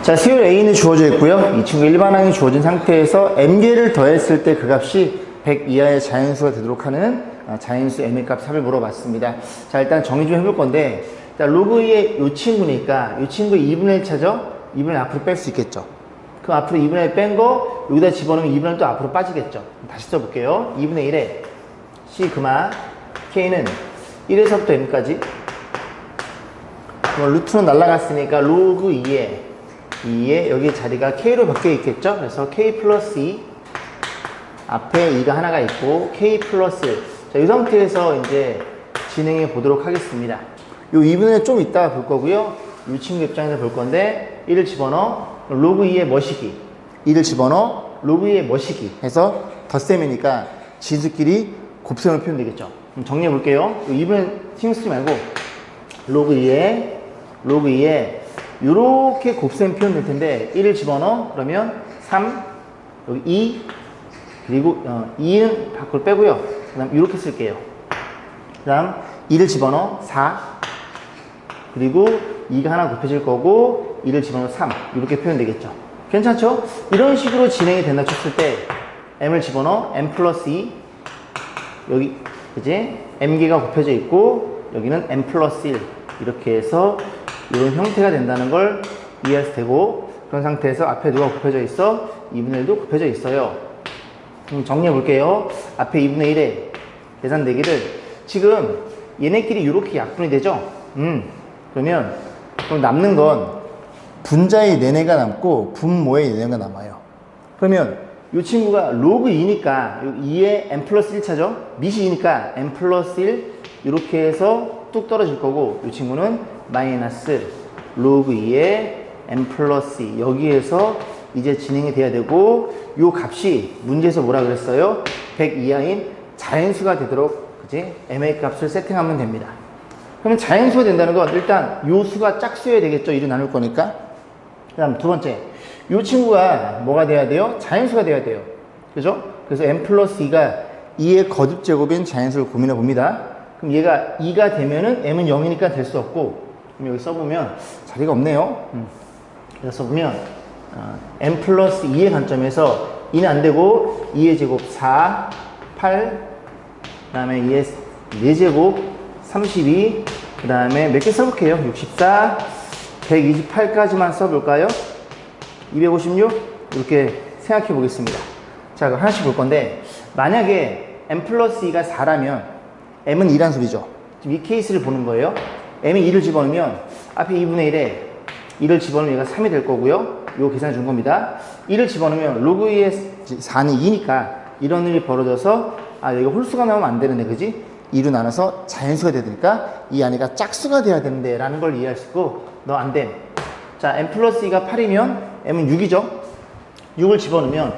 자, 수열 A는 주어져 있고요. 이 친구 일반항이 주어진 상태에서 M개를 더했을 때 그 값이 100 이하의 자연수가 되도록 하는 자연수 M의 값 삽을 물어봤습니다. 자, 일단 정의 좀 해볼 건데, 일단 로그 2의 이 친구니까 이 친구 2분의 1 차죠? 2분의 1 앞으로 뺄 수 있겠죠? 그럼 앞으로 2분의 1 뺀 거 여기다 집어넣으면 2분의 1 또 앞으로 빠지겠죠? 다시 써볼게요. 2분의 1에 C, K는 1에서부터 M까지. 루트는 날라갔으니까 로그 2에 여기 자리가 K로 바뀌어 있겠죠? 그래서 K 플러스 2 앞에 2가 하나가 있고 K 플러스 1. 자, 이 상태에서 이제 진행해 보도록 하겠습니다. 요 2분의 1 좀 이따가 볼 거고요. 이 친구 입장에서 볼 건데 1을 집어넣어 로그 2의 머시기 2를 집어넣어 로그 2의 머시기 해서 덧셈이니까 지수끼리 곱셈을 표현 되겠죠. 그럼 정리해 볼게요. 2분의 신경 쓰지 말고 로그 2에 요렇게 곱셈 표현 될 텐데 1을 집어넣어 그러면 3 여기 2 그리고 2는 밖으로 빼고요. 그 다음 이렇게 쓸게요. 그 다음 2를 집어넣어 4 그리고 2가 하나 곱해질 거고 2를 집어넣어 3 이렇게 표현 되겠죠. 괜찮죠? 이런 식으로 진행이 된다 쳤을 때 m을 집어넣어 m 플러스 2 여기 이제 m개가 곱해져 있고 여기는 m 플러스 1 이렇게 해서 이런 형태가 된다는 걸 이해할 수 되고, 그런 상태에서 앞에 누가 곱해져 있어? 2분의 1도 곱해져 있어요. 그럼 정리해 볼게요. 앞에 2분의 1에 계산되기를 지금 얘네끼리 이렇게 약분이 되죠? 그러면 그럼 남는 건 분자의 4개가 남고 분모의 4개가 남아요. 그러면 이 친구가 로그 2니까 2에 m 플러스 1차죠? 밑이 2니까 m 플러스 1 이렇게 해서 뚝 떨어질 거고, 이 친구는 마이너스 로그 2에 m 플러스 2 여기에서 이제 진행이 돼야 되고, 요 값이 문제에서 뭐라 그랬어요? 100 이하인 자연수가 되도록 그지? m의 값을 세팅하면 됩니다. 그러면 자연수가 된다는 건 일단 요 수가 짝수여야 되겠죠? 1을 나눌 거니까. 그 다음 두 번째, 요 친구가 뭐가 돼야 돼요? 자연수가 돼야 돼요. 그죠? 그래서 m 플러스 2가 2의 거듭제곱인 자연수를 고민해 봅니다. 그럼 얘가 2가 되면은 m은 0이니까 될 수 없고, 그럼 여기 써보면 자리가 없네요. 그래서 써보면 m 플러스 2의 관점에서 2는 안 되고 2의 제곱 4, 8, 그 다음에 2의 4제곱 32, 그 다음에 몇 개 써볼게요. 64, 128까지만 써볼까요? 256 이렇게 생각해 보겠습니다. 자, 그럼 하나씩 볼 건데, 만약에 m 플러스 2가 4라면 m은 2란 소리죠. 지금 이 케이스를 보는 거예요. m이 2를 집어넣으면 앞에 2분의 1에 2를 집어넣으면 얘가 3이 될 거고요. 이거 계산해 준 겁니다. 2를 집어넣으면 로그 2의 4는 2니까 이런 일이 벌어져서 여기 홀수가 나오면 안 되는데 그지? 2로 나눠서 자연수가 돼야 되니까 이 안에가 짝수가 돼야 되는데 라는 걸 이해할 수 있고, 너 안 돼. 자, m 플러스 2가 8이면 m은 6이죠? 6을 집어넣으면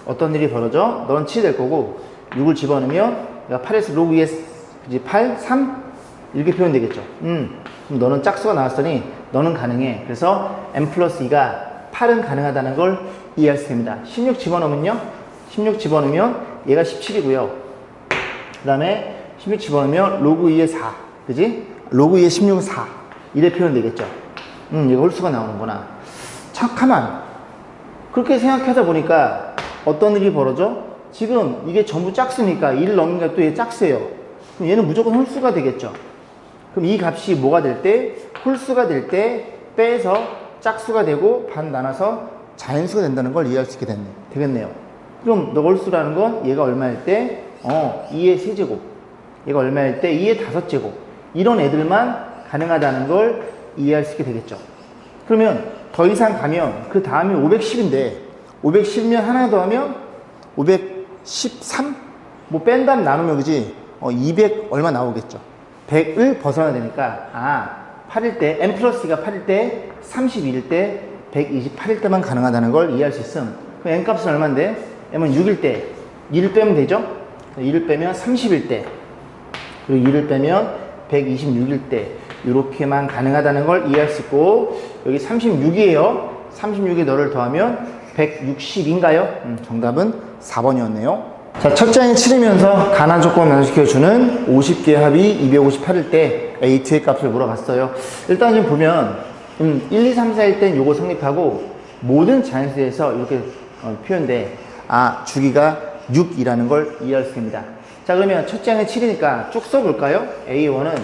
어떤 일이 벌어져? 너는 7이 될 거고, 6을 집어넣으면 8에서 로그 2의 8, 3 이렇게 표현되겠죠. 그럼 너는 짝수가 나왔으니 너는 가능해. 그래서 m 플러스 2가 8은 가능하다는 걸 이해할 수 있습니다. 16 집어넣으면요? 16 집어넣으면 얘가 17이고요. 그 다음에 16 집어넣으면 로그 2의 4. 그지? 로그 2의 16은 4. 이래 표현되겠죠. 얘가 홀수가 나오는구나. 잠깐만. 그렇게 생각하다 보니까 어떤 일이 벌어져? 지금 이게 전부 짝수니까 1을 넘기니까 또 얘 짝수예요. 그럼 얘는 무조건 홀수가 되겠죠. 그럼 이 값이 뭐가 될 때? 홀수가 될 때 빼서 짝수가 되고 반 나눠서 자연수가 된다는 걸 이해할 수 있게 되겠네요. 그럼 너 홀수라는 건 얘가 얼마일 때? 2의 세제곱. 얘가 얼마일 때? 2의 5제곱. 이런 애들만 가능하다는 걸 이해할 수 있게 되겠죠. 그러면 더 이상 가면 그 다음이 510인데 510면 하나 더 하면 513? 뭐 뺀 다음 나누면 그지? 200 얼마 나오겠죠. 100을 벗어나야 되니까 8일 때 m 플러스 2가 8일 때 31일 때 128일 때만 가능하다는 걸 이해할 수 있음. 그럼 m 값은 얼마인데? m은 6일 때 2를 빼면 되죠? 2를 빼면 30일 때, 그리고 2를 빼면 126일 때 이렇게만 가능하다는 걸 이해할 수 있고, 여기 36이에요 36에 너를 더하면 160인가요? 정답은 4번이었네요 자, 첫 장이 7이면서 가난 조건을 면허시켜주는 50개 합이 258일 때 A2의 값을 물어봤어요. 일단 지금 보면 1, 2, 3, 4일 땐 요거 성립하고 모든 자연수에서 이렇게 표현돼. 아, 주기가 6이라는 걸 이해할 수 있습니다. 자, 그러면 첫째 항에 7이니까 쭉 써볼까요? A1은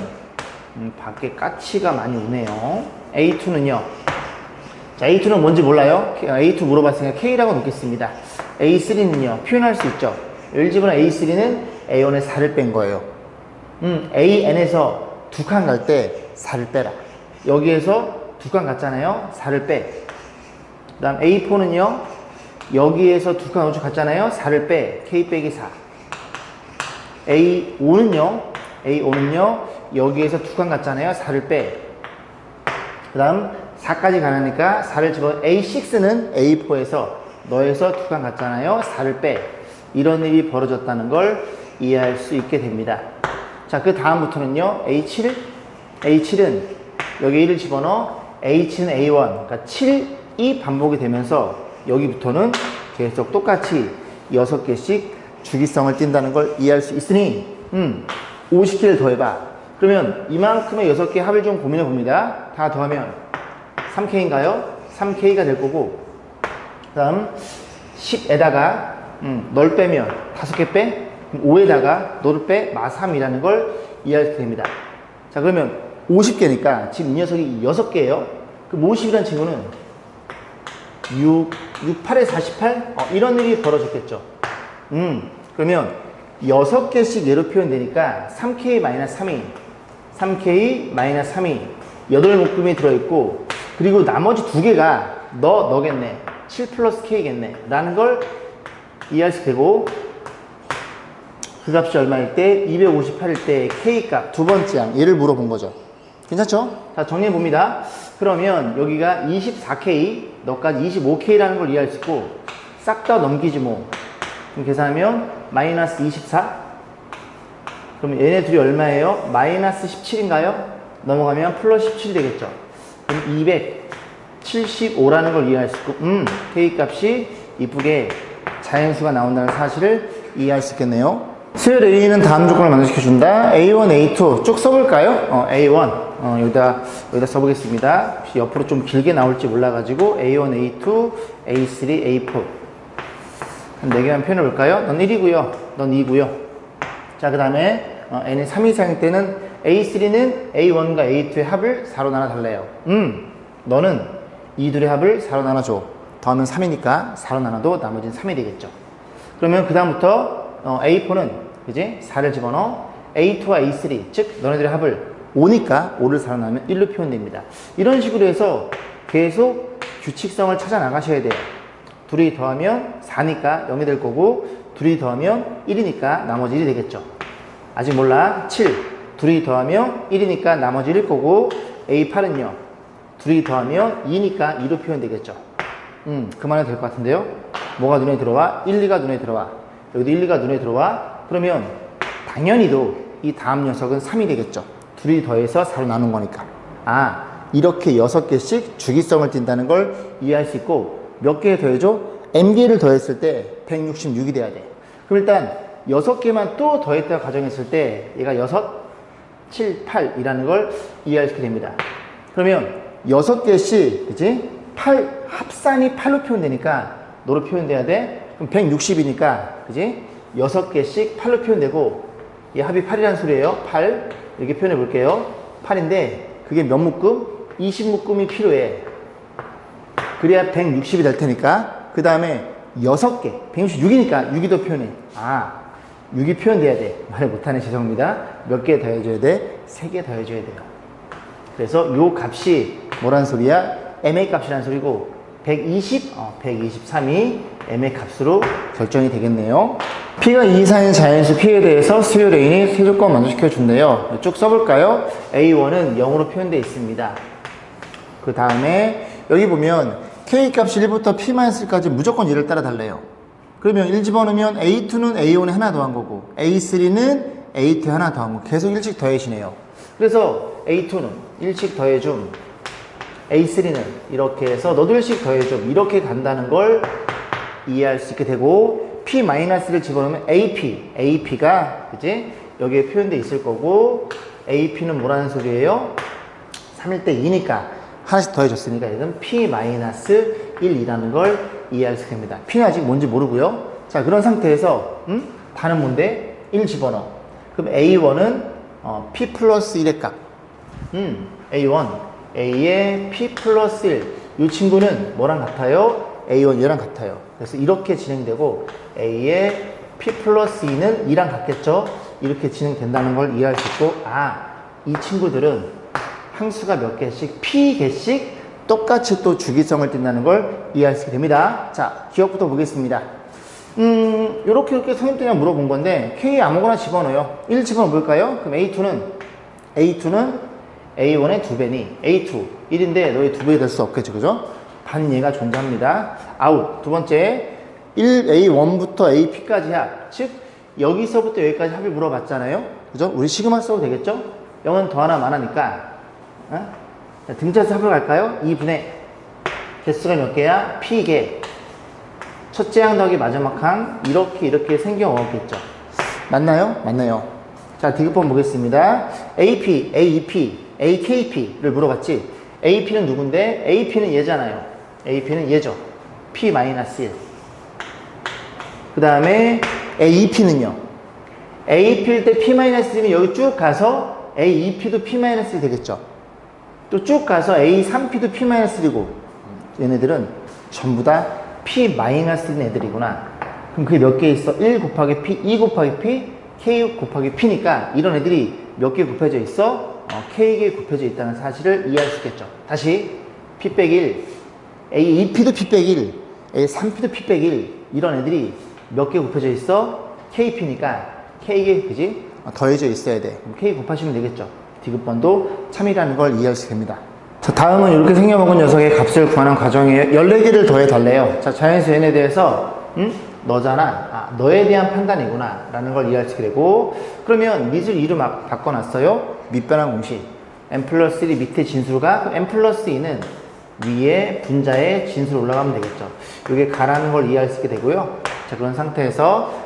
밖에 까치가 많이 오네요. A2는요. 자, A2는 뭔지 몰라요? A2 물어봤으니까 K라고 놓겠습니다. A3는요. 표현할 수 있죠. 예를 들면 A3는 A1에 4를 뺀 거예요. AN에서 두 칸 갈 때 4를 빼라. 여기에서 두 칸 갔잖아요. 4를 빼. 그 다음 A4는요. 여기에서 두 칸 우측 갔잖아요. 4를 빼. K 빼기 4. A5는요. 여기에서 두 칸 갔잖아요. 4를 빼. 그 다음 4까지 가니까 4를 집어. A6는 A4에서 너에서 두 칸 갔잖아요. 4를 빼. 이런 일이 벌어졌다는 걸 이해할 수 있게 됩니다. 자, 그 다음부터는요. A7은 여기 1을 집어넣어. H는 A1. 그러니까 7이 반복이 되면서 여기부터는 계속 똑같이 6개씩 주기성을 띈다는 걸 이해할 수 있으니 50개를 더해봐. 그러면 이만큼의 6개 합을 좀 고민해 봅니다. 다 더하면 3K인가요? 3K가 될 거고, 그 다음 10에다가 널 빼면 5개 빼? 5에다가 너를 빼? 마 3이라는 걸 이해하게 됩니다. 자, 그러면 50개니까 지금 이 녀석이 6개예요. 그럼 50이라는 친구는 6, 8에 48? 이런 일이 벌어졌겠죠. 그러면 6개씩 얘로 표현되니까 3K-3이 3K-3이 8묶음이 들어있고, 그리고 나머지 2개가 너겠네. 7 플러스 K겠네. 라는 걸 이해할 수 되고, 그 값이 얼마일 때? 258일 때 K 값 두 번째 항 얘를 물어본 거죠. 괜찮죠? 자, 정리해 봅니다. 그러면 여기가 24K, 너까지 25K라는 걸 이해할 수 있고, 싹 다 넘기지 뭐. 그럼 계산하면 마이너스 24. 그럼 얘네 둘이 얼마예요? 마이너스 17인가요? 넘어가면 플러스 17이 되겠죠. 그럼 275라는 걸 이해할 수 있고, K 값이 이쁘게 자연수가 나온다는 사실을 이해할 수 있겠네요. 수열 A는 다음 조건을 만족시켜준다. A1, A2 쭉 써볼까요? A1 여기다 써보겠습니다. 혹시 옆으로 좀 길게 나올지 몰라가지고 A1, A2, A3, A4 한 4개만 표현해볼까요? 넌 1이고요. 넌 2고요. 자, 그 다음에 N이 3 이상일 때는 A3는 A1과 A2의 합을 4로 나눠달래요. 너는 이 둘의 합을 4로 나눠줘. 더하면 3이니까 4로 나눠도 나머지는 3이 되겠죠. 그러면 그 다음부터 A4는 그지? 4를 집어넣어. A2와 A3 즉 너네들의 합을 5니까 5를 4로 나누면 1로 표현됩니다. 이런 식으로 해서 계속 규칙성을 찾아 나가셔야 돼요. 둘이 더하면 4니까 0이 될 거고, 둘이 더하면 1이니까 나머지 1이 되겠죠. 아직 몰라. 7 둘이 더하면 1이니까 나머지 1일 거고, A8은요 둘이 더하면 2니까 2로 표현되겠죠. 그만해도 될 것 같은데요. 뭐가 눈에 들어와? 1, 2가 눈에 들어와. 여기도 1, 2가 눈에 들어와. 그러면 당연히도 이 다음 녀석은 3이 되겠죠. 둘이 더해서 4로 나눈 거니까. 아, 이렇게 6개씩 주기성을 띈다는 걸 이해할 수 있고, 몇 개 더해줘? M개를 더했을 때 166이 돼야 돼. 그럼 일단 6개만 또 더했다고 가정했을 때 얘가 6, 7, 8이라는 걸 이해할 수 있게 됩니다. 그러면 6개씩 그치? 8 합산이 8로 표현되니까 너로 표현돼야 돼. 그럼 160이니까 그지? 6개씩 8로 표현되고, 이 합이 8이라는 소리예요. 8 이렇게 표현해 볼게요. 8인데 그게 몇 묶음? 20묶음이 필요해. 그래야 160이 될 테니까. 그 다음에 6개 166이니까 6이 더 표현해. 아, 6이 표현돼야 돼. 말을 못하네. 죄송합니다. 몇 개 더해줘야 돼? 3개 더해줘야 돼요. 그래서 요 값이 뭐란 소리야? MA 값이라는 소리고, 123이 M의 값으로 결정이 되겠네요. P가 2 이상인 자연수 P에 대해서 수요 A인이 세 조건 만족시켜 준대요. 쭉 써볼까요? A1은 0으로 표현되어 있습니다. 그 다음에 여기 보면 K 값이 1부터 P-1까지 무조건 1을 따라 달래요. 그러면 1 집어넣으면 A2는 A1에 하나 더한 거고, A3는 A2에 하나 더한 거. 계속 1씩 더해지네요. 그래서 A2는 1씩 더해줌, A3는 이렇게 해서 너도 1씩 더해줌, 이렇게 간다는 걸 이해할 수 있게 되고, P-를 집어넣으면 AP가 그지? 여기에 표현되어 있을 거고, AP는 뭐라는 소리예요? 3일 때 2니까 하나씩 더해줬으니까 이건 P-1이라는 걸 이해할 수 있습니다. P는 아직 뭔지 모르고요. 자, 그런 상태에서 다는 뭔데? 1 집어넣어. 그럼 A1은 P 플러스 1의 값. A1, A의 P 플러스 1. 이 친구는 뭐랑 같아요? A1 얘랑 같아요. 그래서 이렇게 진행되고 A의 P 플러스 2는 2랑 같겠죠? 이렇게 진행된다는 걸 이해할 수 있고, 이 친구들은 항수가 몇 개씩, P 개씩 똑같이 또 주기성을 띈다는 걸 이해할 수 있게 됩니다. 자, 기억부터 보겠습니다. 이렇게 선생님들이랑 물어본 건데, K 아무거나 집어넣어요. 1 집어넣어 볼까요? 그럼 A2는 A1의 2배니, A2, 1인데 너의 2배 될 수 없겠죠, 그죠? 반예가 존재합니다. 아웃. 두 번째, 1A1부터 AP까지 합. 즉, 여기서부터 여기까지 합을 물어봤잖아요. 그죠? 우리 시그마 써도 되겠죠? 0은 더 하나 많으니까. 자, 등차수 합을 갈까요? 2분의 개수가 몇 개야? P개. 첫째 항 더하기 마지막 항. 이렇게 생겨 오겠죠. 맞나요? 맞나요? 자, 디귿번 보겠습니다. AP, AEP, AKP를 물어봤지. AP는 누군데? AP는 얘잖아요. AP는 얘죠. P-1. 그 다음에 AEP는요. AEP일 때 P-1이면 여기 쭉 가서 AEP도 P-1이 되겠죠. 또 쭉 가서 A3P도 P-1이고 얘네들은 전부 다 P-인 애들이구나. 그럼 그게 몇 개 있어? 1 곱하기 P, 2 곱하기 P, K 곱하기 P니까 이런 애들이 몇 개 곱해져 있어? K개 곱해져 있다는 사실을 이해할 수 있겠죠. 다시 P-1, A2P도 P-1, A3P도 P-1 이런 애들이 몇 개 곱해져 있어? KP니까 K개, 그지? 더해져 있어야 돼. 그럼 K 곱하시면 되겠죠. 디귿번도 참이라는 걸 이해할 수 있습니다. 자, 다음은 이렇게 생겨먹은 녀석의 값을 구하는 과정이에요. 14개를 더해 달래요. 자, 자연수 n에 대해서 너잖아. 너에 대한 판단이구나 라는 걸 이해할 수 있게 되고, 그러면 밑을 2로 막 바꿔놨어요. 밑변환 공식 n 플러스 1이 밑에 진수가, n 플러스 2는 위에 분자의 진수로 올라가면 되겠죠. 이게 가라는 걸 이해할 수 있게 되고요. 자, 그런 상태에서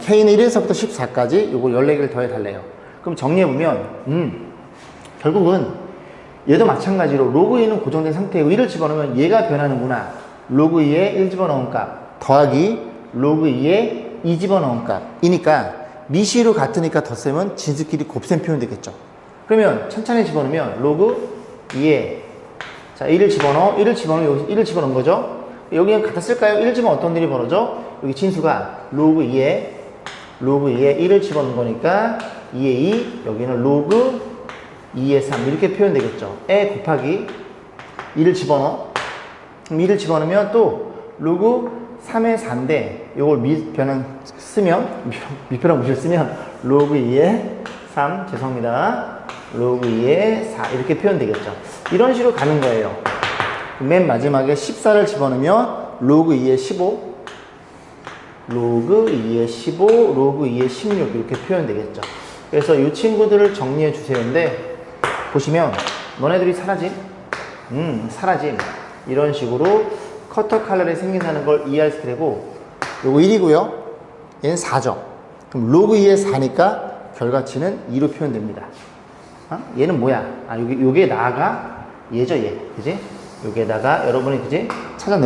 K는 1에서부터 14까지 요거 14개를 더해 달래요. 그럼 정리해보면 결국은 얘도 마찬가지로 로그 2는 고정된 상태이고 1을 집어넣으면 얘가 변하는구나. 로그 2에 1 집어넣은 값 더하기 로그 2에 2 집어넣은 값이니까 미시로 같으니까 덧셈은 진수끼리 곱셈 표현 되겠죠. 그러면 천천히 집어넣으면 로그 2에 자 1을 집어넣어. 여기 1을 집어넣은 거죠. 여기는 같아 쓸까요? 1 집어넣으면 어떤 일이 벌어져? 여기 진수가 로그 2에 1을 집어넣은 거니까 2에 2, 여기는 로그 2에 3 이렇게 표현되겠죠. 에 곱하기 2를 집어넣어. 그럼 2를 집어넣으면 또 로그 3의 4인데 이걸 밑변환 무실 쓰면 로그 2에 3 죄송합니다. 로그 2에 4 이렇게 표현되겠죠. 이런 식으로 가는 거예요. 맨 마지막에 14를 집어넣으면 로그 2에 15 로그 2에 15 로그 2에 16 이렇게 표현되겠죠. 그래서 이 친구들을 정리해 주세요인데 보시면 너네들이 사라짐 이런 식으로 커터 칼날이 생긴다는 걸 이해할 수 있게 되고, 요거 1이고요 얘는 4죠. 그럼 로그 2에 4니까 결과치는 2로 표현됩니다. 얘는 뭐야? 요게 나아가 얘죠, 얘. 그지? 여기에다가 여러분이 그지? 찾아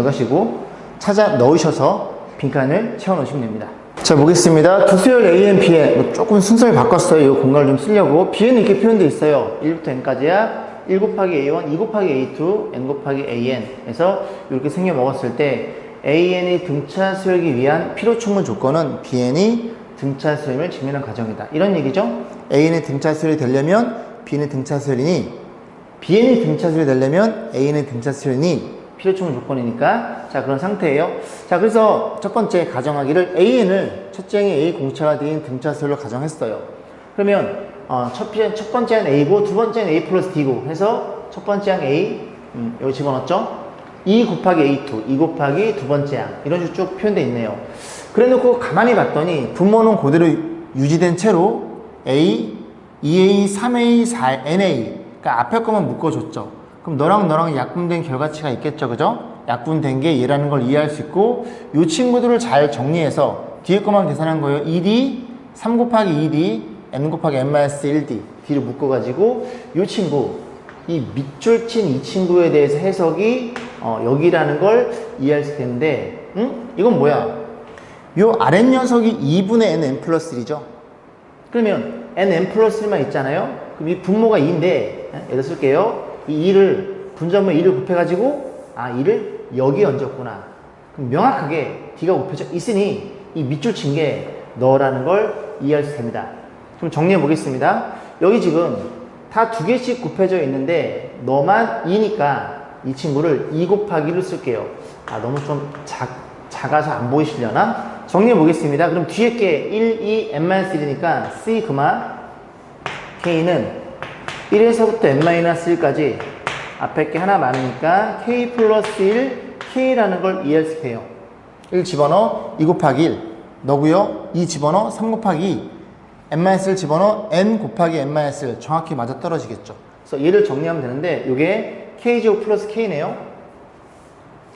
넣으셔서 빈칸을 채워 넣으시면 됩니다. 자, 보겠습니다. 두 수열 AN, BN. 조금 순서를 바꿨어요. 이 공간을 좀 쓰려고. BN은 이렇게 표현되어 있어요. 1부터 n까지야. 1 곱하기 A1, 2 곱하기 A2, n 곱하기 AN. 해서 이렇게 생겨 먹었을 때 AN이 등차 수열기 위한 필요 충분 조건은 BN이 등차 수열을 증명한 과정이다. 이런 얘기죠. AN이 등차 수열이 되려면 B는 등차 수열이니, BN이 등차 수열이 되려면 A는 등차 수열이니 필요 충분 조건이니까. 자, 그런 상태예요. 자, 그래서 첫 번째 가정하기를 AN을 첫째 항이 A 공차가 된 등차 수열로 가정했어요. 그러면 첫 번째 항 A고 두 번째 항 A 플러스 D고 해서 첫 번째 항 A 여기 집어넣었죠. 2 곱하기 A2, 2 곱하기 두 번째 항 이런 식으로 쭉 표현되어 있네요. 그래 놓고 가만히 봤더니 분모는 그대로 유지된 채로 A, 2A, 3A, 4NA 그러니까 앞에 것만 묶어줬죠. 그럼 너랑 약분된 결과치가 있겠죠, 그죠? 약분된 게 얘라는 걸 이해할 수 있고, 이 친구들을 잘 정리해서 뒤에 것만 계산한 거예요. 2D, 3 곱하기 2D, n 곱하기 n-1D D를 묶어가지고 이 친구 이 밑줄 친 이 친구에 대해서 해석이 여기라는 걸 이해할 수 있겠는데, 이건 뭐야? 요 아랫 녀석이 2분의 n 플러스 1이죠. 그러면 n 플러스 1만 있잖아요. 그럼 이 분모가 2인데, 예를 쓸게요. 이 2를 분자분 2를 곱해가지고 2를 여기에 얹었구나. 그럼 명확하게 D가 곱해져 있으니 이 밑줄 친 게 너라는 걸 이해할 수 있습니다. 그럼 정리해 보겠습니다. 여기 지금 다 두 개씩 곱해져 있는데 너만 2니까 이 친구를 2 곱하기 1을 쓸게요. 너무 좀 작아서 안 보이시려나? 정리해 보겠습니다. 그럼 뒤에 게 1, 2, n-1이니까 C, K는 1에서부터 n-1까지 앞에 게 하나 많으니까 K 플러스 1, K라는 걸 이해할 수 있어요. 1 집어넣어 2 곱하기 1 너고요. 2 집어넣어 3 곱하기 2 n-1 집어넣어 n 곱하기 n-1 정확히 맞아 떨어지겠죠. 그래서 얘를 정리하면 되는데 이게 K제곱 플러스 K네요.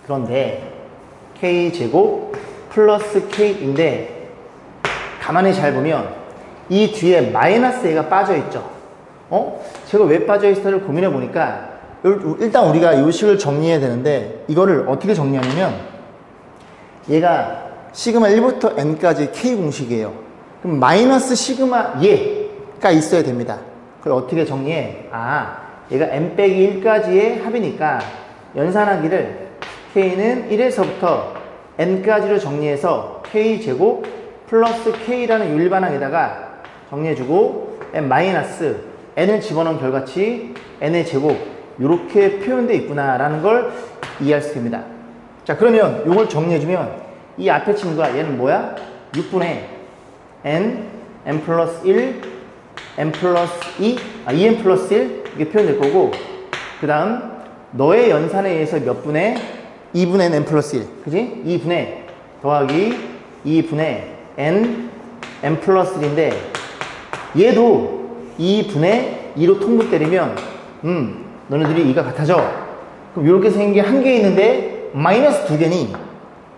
그런데 K제곱 플러스 K인데 가만히 잘 보면 이 뒤에 마이너스 A가 빠져있죠. 제가 왜 빠져있을까를 고민해 보니까 일단 우리가 이 식을 정리해야 되는데 이거를 어떻게 정리하냐면 얘가 시그마 1부터 n까지 K 공식이에요. 그럼 마이너스 시그마 얘가 있어야 됩니다. 그걸 어떻게 정리해? 얘가 n-1까지의 합이니까 연산하기를 K는 1에서부터 n까지로 정리해서 K제곱 플러스 K라는 일반항에다가 정리해주고 n-n을 집어넣은 결과치 n의 제곱 이렇게 표현되어 있구나라는 걸 이해할 수 있습니다. 자, 그러면 이걸 정리해주면 이 앞에 친구가 얘는 뭐야? 6분의 n 플러스 1, n 플러스 2, 2n 플러스 1 이게 표현될 거고 그 다음 너의 연산에 의해서 몇 분의 2분의 n 플러스 1 그지? 2분의 더하기 2분의 n 플러스 1인데 얘도 2분의 2로 통분 때리면 너네들이 2가 같아져. 그럼 이렇게 생긴 게 한 개 있는데 마이너스 2개니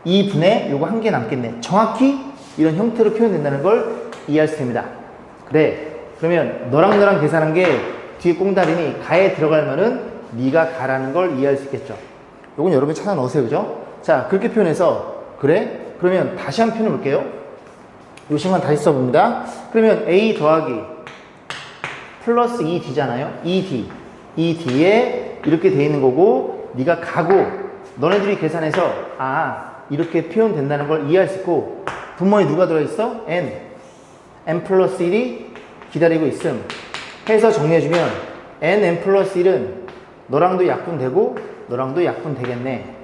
2분의 요거 한 개 남겠네. 정확히 이런 형태로 표현된다는 걸 이해할 수 있습니다. 그래, 그러면 너랑 나랑 계산한 게 뒤에 꽁다리니 가에 들어가면은 네가 가라는 걸 이해할 수 있겠죠. 요건 여러분이 찾아 넣으세요. 그죠? 자, 그렇게 표현해서 그래? 그러면 다시 한번 표현해 볼게요. 요 식만 다시 써봅니다. 그러면 A 더하기 플러스 2D잖아요. 2D에 이렇게 돼 있는 거고 네가 가고 너네들이 계산해서 이렇게 표현된다는 걸 이해할 수 있고 분모에 누가 들어있어? n 플러스 1이 기다리고 있음 해서 정리해주면 n 플러스 1은 너랑도 약분되고 너랑도 약분되겠네.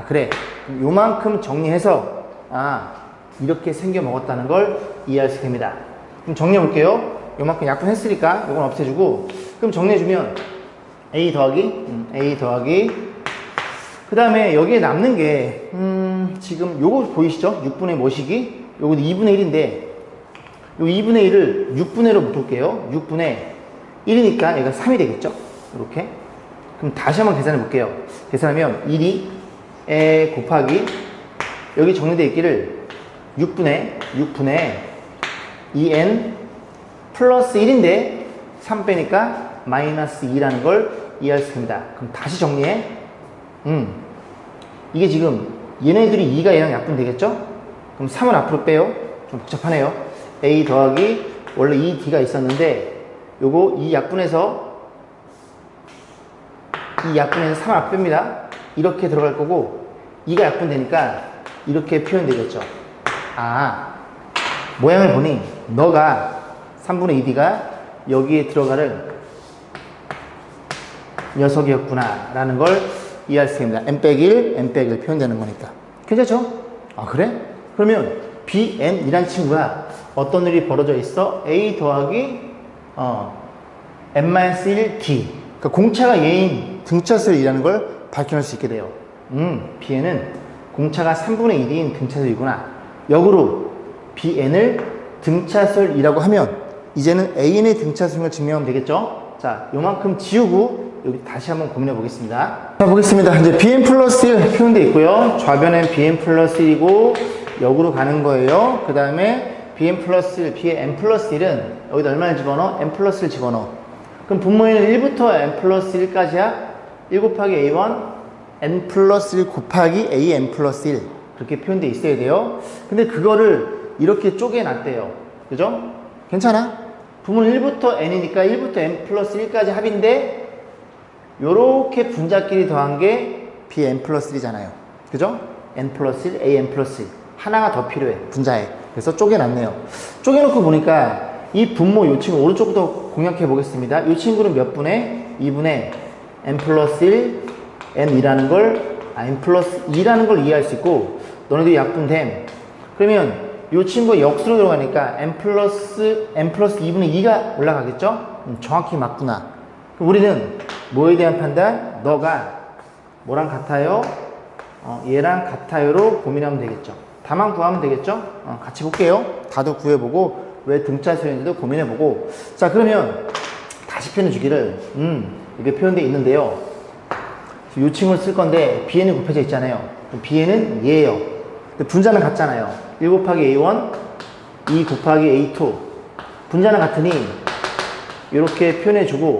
그래. 요만큼 정리해서 이렇게 생겨 먹었다는 걸 이해할 수 있습니다. 그럼 정리해 볼게요. 요만큼 약분했으니까 요건 없애주고 그럼 정리해주면 a 더하기 그 다음에 여기에 남는 게 지금 요거 보이시죠? 6분의 뭐시기? 요거 2분의 1인데 요 2분의 1을 6분의 1로 묶을게요. 6분의 1이니까 얘가 3이 되겠죠? 이렇게. 그럼 다시 한번 계산해 볼게요. 계산하면 1이 곱하기 여기 정리되어 있기를 6분의 2n 플러스 1인데 3 빼니까 마이너스 2라는 걸 이해할 수 있습니다. 그럼 다시 정리해. 이게 지금 얘네들이 2가 얘랑 약분 되겠죠? 그럼 3을 앞으로 빼요. 좀 복잡하네요. a 더하기 원래 2d가 있었는데 요거 이 약분해서 3 앞 뺍니다. 이렇게 들어갈 거고 2가 약분되니까 이렇게 표현되겠죠. 모양을 보니 너가 3분의 2d가 여기에 들어가는 녀석이었구나 라는 걸 이해할 수 있습니다. n-1 표현되는 거니까. 괜찮죠? 그래? 그러면 bn이란 친구가 어떤 일이 벌어져 있어? a 더하기 n-1d 그러니까 공차가 얘인 등차수이라는 걸 밝혀낼 수 있게 돼요. bn은 공차가 3분의 1인 등차수이구나. 역으로 bn을 등차수이라고 하면 이제는 an의 등차수임을 증명하면 되겠죠? 자, 요만큼 지우고 여기 다시 한번 고민해 보겠습니다. 자, 보겠습니다. 이제 bn 플러스 1 표현되어 있고요. 좌변엔 bn 플러스 1이고 역으로 가는 거예요. 그 다음에 bn 플러스 1, b의 n 플러스 1은 여기다 얼마를 집어넣어? n 플러스 1 집어넣어. 그럼 분모에는 1부터 n 플러스 1까지야 1 곱하기 a1 n 플러스 1 곱하기 a n 플러스 1 그렇게 표현되어 있어야 돼요. 근데 그거를 이렇게 쪼개놨대요. 그죠? 괜찮아? 분모는 1부터 n이니까 1부터 n 플러스 1까지 합인데 요렇게 분자끼리 더한 게 bn 플러스 1이잖아요. 그죠? n 플러스 1, an 플러스 1 하나가 더 필요해. 분자에. 그래서 쪼개놨네요. 쪼개놓고 보니까 이 분모 요 친구 오른쪽부터 공략해 보겠습니다. 이 친구는 몇 분의? 2분의 n 플러스 1 n이라는 걸 n 플러스 2라는 걸 이해할 수 있고 너네들이 약분됨. 그러면 이 친구가 역수로 들어가니까 n 플러스 2분의 2가 올라가겠죠? 정확히 맞구나. 그럼 우리는 뭐에 대한 판단? 너가 뭐랑 같아요? 얘랑 같아요로 고민하면 되겠죠. 다만 구하면 되겠죠? 같이 볼게요. 다도 구해보고 왜 등차수인지도 고민해보고. 자, 그러면 다시 표현해 주기를 이게 표현되어 있는데요. 이 친구를 쓸 건데 bn이 곱해져 있잖아요. bn은 얘예요. 분자는 같잖아요. 1 곱하기 a1 2 곱하기 a2 분자는 같으니 이렇게 표현해주고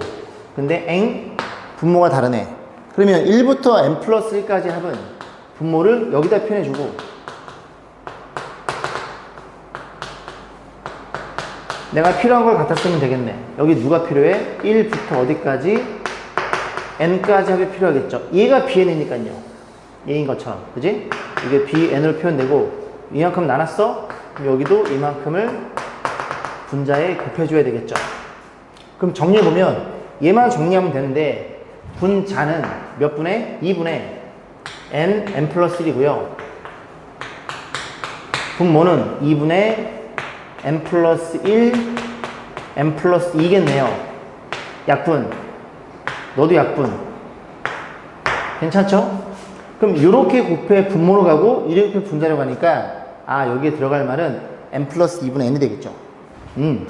근데 n 분모가 다르네. 그러면 1부터 n 플러스 1까지 합은 분모를 여기다 표현해주고 내가 필요한 걸 갖다 쓰면 되겠네. 여기 누가 필요해? 1부터 어디까지? n까지 합이 필요하겠죠. 얘가 bn이니까요. 얘인 것처럼. 그지? 이게 bn으로 표현되고 이만큼 나눴어? 그럼 여기도 이만큼을 분자에 곱해줘야 되겠죠. 그럼 정리해보면 얘만 정리하면 되는데 분자는 몇 분의? 2분의 n 플러스 1이고요. 분모는 2분의 n 플러스 1, n 플러스 2겠네요. 약분. 너도 약분. 괜찮죠? 그럼 이렇게 곱해 분모로 가고 이렇게 분자로 가니까 여기에 들어갈 말은 n 플러스 2분의 n이 되겠죠.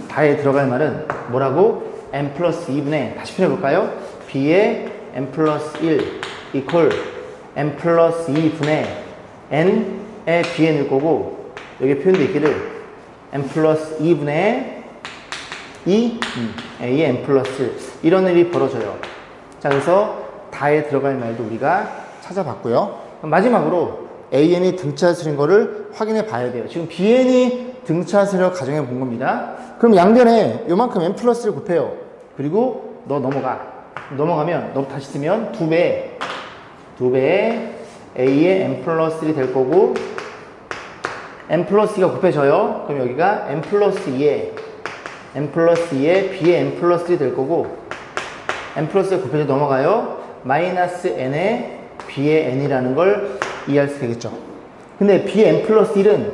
다에 들어갈 말은 뭐라고? n 플러스 2분의 다시 표현해볼까요? b의 n 플러스 1 이퀄 n 플러스 2분의 n의 bn일 거고 여기에 표현되어 있기를 n 플러스 2분의 2 a의 n 플러스 1 이런 일이 벌어져요. 자, 그래서 다에 들어갈 말도 우리가 찾아봤고요. 마지막으로 an이 등차수인 거를 확인해 봐야 돼요. 지금 bn이 등차수라고 가정해 본 겁니다. 그럼 양변에 요만큼 n 플러스 1 곱해요. 그리고 너 넘어가면 너 다시 쓰면 2배의 a의 n 플러스 1이 될 거고 n 플러스 2가 곱해져요. 그럼 여기가 n 플러스 2에 b의 n 플러스 1이 될 거고 n 플러스 2가 곱해져 넘어가요. 마이너스 n에 b의 n이라는 걸 이해할 수 있겠죠. 근데 b의 n 플러스 1은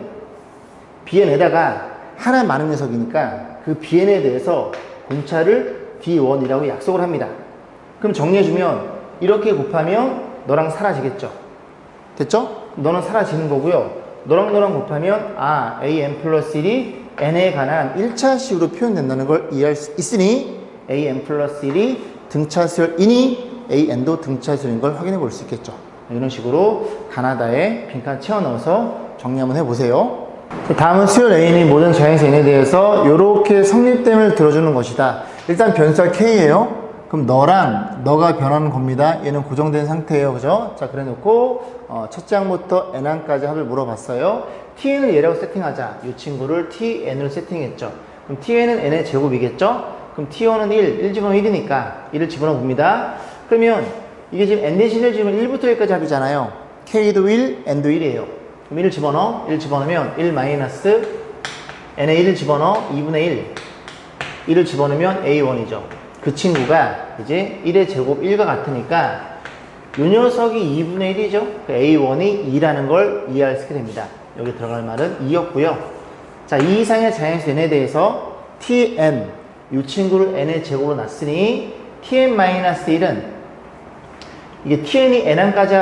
bn에다가 하나 많은 녀석이니까 그 bn에 대해서 공차를 b1이라고 약속을 합니다. 그럼 정리해주면 이렇게 곱하면 너랑 사라지겠죠. 됐죠? 너는 사라지는 거고요. 너랑 곱하면 a n 플러스 1이 n에 관한 1차식으로 표현된다는 걸 이해할 수 있으니 a n 플러스 1이 등차수열이니 a n도 등차수열인 걸 확인해 볼 수 있겠죠. 이런 식으로 가나다에 빈칸 채워 넣어서 정리 한번 해보세요. 다음은 수열 a는 모든 자연수 n에 대해서 이렇게 성립됨을 들어주는 것이다. 일단 변수가 k예요. 그럼 너가 변하는 겁니다. 얘는 고정된 상태예요. 그죠? 자, 그래 놓고 첫 장부터 n항까지 합을 물어봤어요. tn을 얘라고 세팅하자. 이 친구를 tn으로 세팅했죠. 그럼 tn은 n의 제곱이겠죠? 그럼 t1은 1 집어넣으면 1이니까 1을 집어넣어 봅니다. 그러면 이게 지금 n 대신 1 집으면 1부터 1까지 합이잖아요. k도 1, n도 1이에요. 그럼 1을 집어넣어. 1 집어넣으면 1 마이너스 n에 1을 집어넣어. 2분의 1. 1을 집어넣으면 a1이죠. 그 친구가 이제 1의 제곱 1과 같으니까 이 녀석이 2분의 1이죠. 그 a1이 2라는 걸 이해할 수 있게 됩니다. 여기 들어갈 말은 2였고요. 자, 이 이상의 자연수 n에 대해서 tn, 이 친구를 n의 제곱으로 놨으니 tn-1은 이게 tn이 n항까지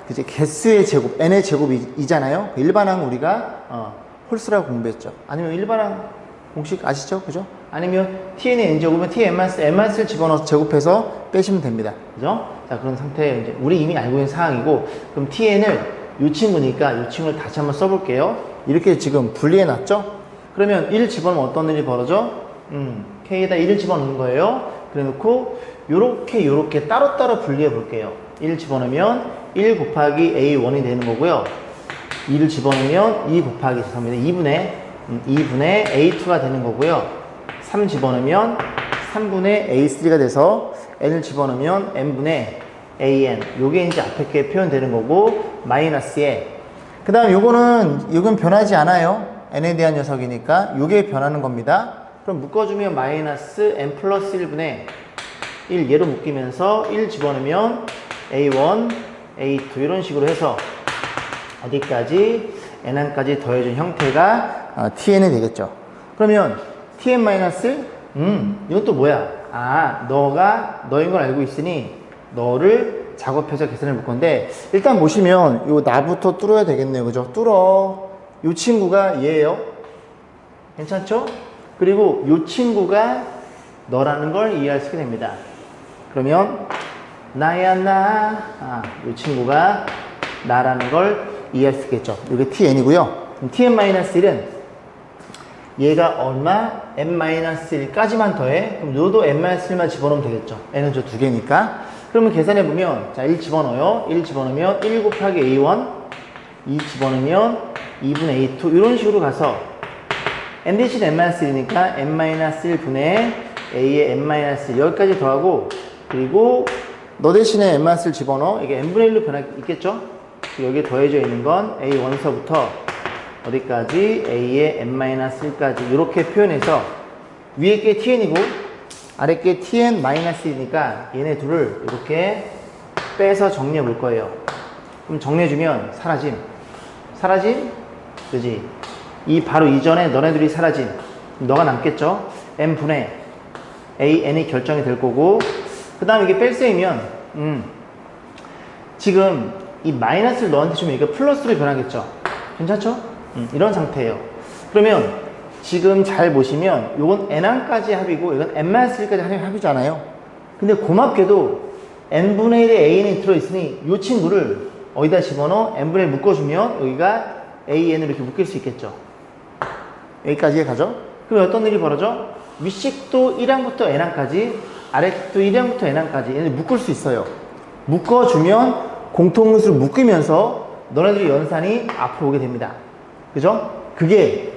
이제 개수의 제곱, n의 제곱이잖아요. 그 일반항 우리가 홀수라고 공부했죠. 아니면 일반항 공식 아시죠? 그죠? 아니면 tn의 n제곱은 tn-1을 집어넣어서 제곱해서 빼시면 됩니다. 그죠? 자, 그런 상태에 이제 우리 이미 알고 있는 사항이고, 그럼 tn을 이 친구니까 이 친구를 다시 한번 써볼게요. 이렇게 지금 분리해 놨죠? 그러면 1을 집어넣으면 어떤 일이 벌어져? k에다 1을 집어넣는 거예요. 그래 놓고 요렇게 따로따로 분리해 볼게요. 1 집어넣으면 1 곱하기 A1이 되는 거고요. 2를 집어넣으면 2 곱하기 죄송합니다. 2분의 A2가 되는 거고요. 3 집어넣으면 3분의 A3가 돼서 n을 집어넣으면 n분의 an. 요게 이제 앞에 게 표현되는 거고 마이너스에 그 다음 요건 변하지 않아요. n에 대한 녀석이니까 요게 변하는 겁니다. 그럼 묶어주면 마이너스 n 플러스 1분의 1 얘로 묶이면서 1 집어넣으면 a1, a2 이런 식으로 해서 어디까지 n1까지 더해준 형태가 tn이 되겠죠. 그러면 tn 마이너스 이건 또 뭐야? 너인 걸 알고 있으니 너를 작업해서 계산해 볼 건데 일단 보시면 요 나부터 뚫어야 되겠네요. 그죠? 뚫어. 요 친구가 얘예요. 괜찮죠? 그리고 요 친구가 너라는 걸 이해할 수 있게 됩니다. 그러면 나야 나. 요 친구가 나라는 걸 이해할 수 있겠죠. 이게 tn이고요. tn-1은 얘가 얼마? n-1까지만 더해. 그럼 너도 n-1만 집어넣으면 되겠죠. n은 저 두 개니까. 그러면 계산해보면, 자, 1 집어넣어요. 1 집어넣으면 1 곱하기 a1, 2 집어넣으면 2분의 a2, 이런 식으로 가서, n 대신 n-1이니까 n-1분의 a의 n-1 여기까지 더하고, 그리고 너 대신에 n-1 집어넣어. 이게 n분의 1로 있겠죠? 여기에 더해져 있는 건 a1서부터 어디까지? a의 n-1까지 이렇게 표현해서 위에 게 tn이고 아래 게 tn-1이니까 얘네 둘을 이렇게 빼서 정리해 볼 거예요. 그럼 정리해주면 사라짐? 그지? 바로 이전에 너네들이 사라짐. 너가 남겠죠? n분의 n이 결정이 될 거고 그 다음 이게 뺄셈이면 지금 이 마이너스를 너한테 주면 이게 플러스로 변하겠죠? 괜찮죠? 이런 상태예요. 그러면 지금 잘 보시면 이건 n1까지 합이고 이건 n-1까지 합이잖아요. 근데 고맙게도 n분의 1의 an이 들어있으니 이 친구를 어디다 집어넣어? n분의 1 묶어주면 여기가 an으로 이렇게 묶일 수 있겠죠. 여기까지 가죠? 그럼 어떤 일이 벌어져? 윗식도 1항부터 n항까지 아래식도 1항부터 n항까지 얘네 묶을 수 있어요. 묶어주면 공통수를 묶으면서 너네들의 연산이 앞으로 오게 됩니다. 그죠? 그게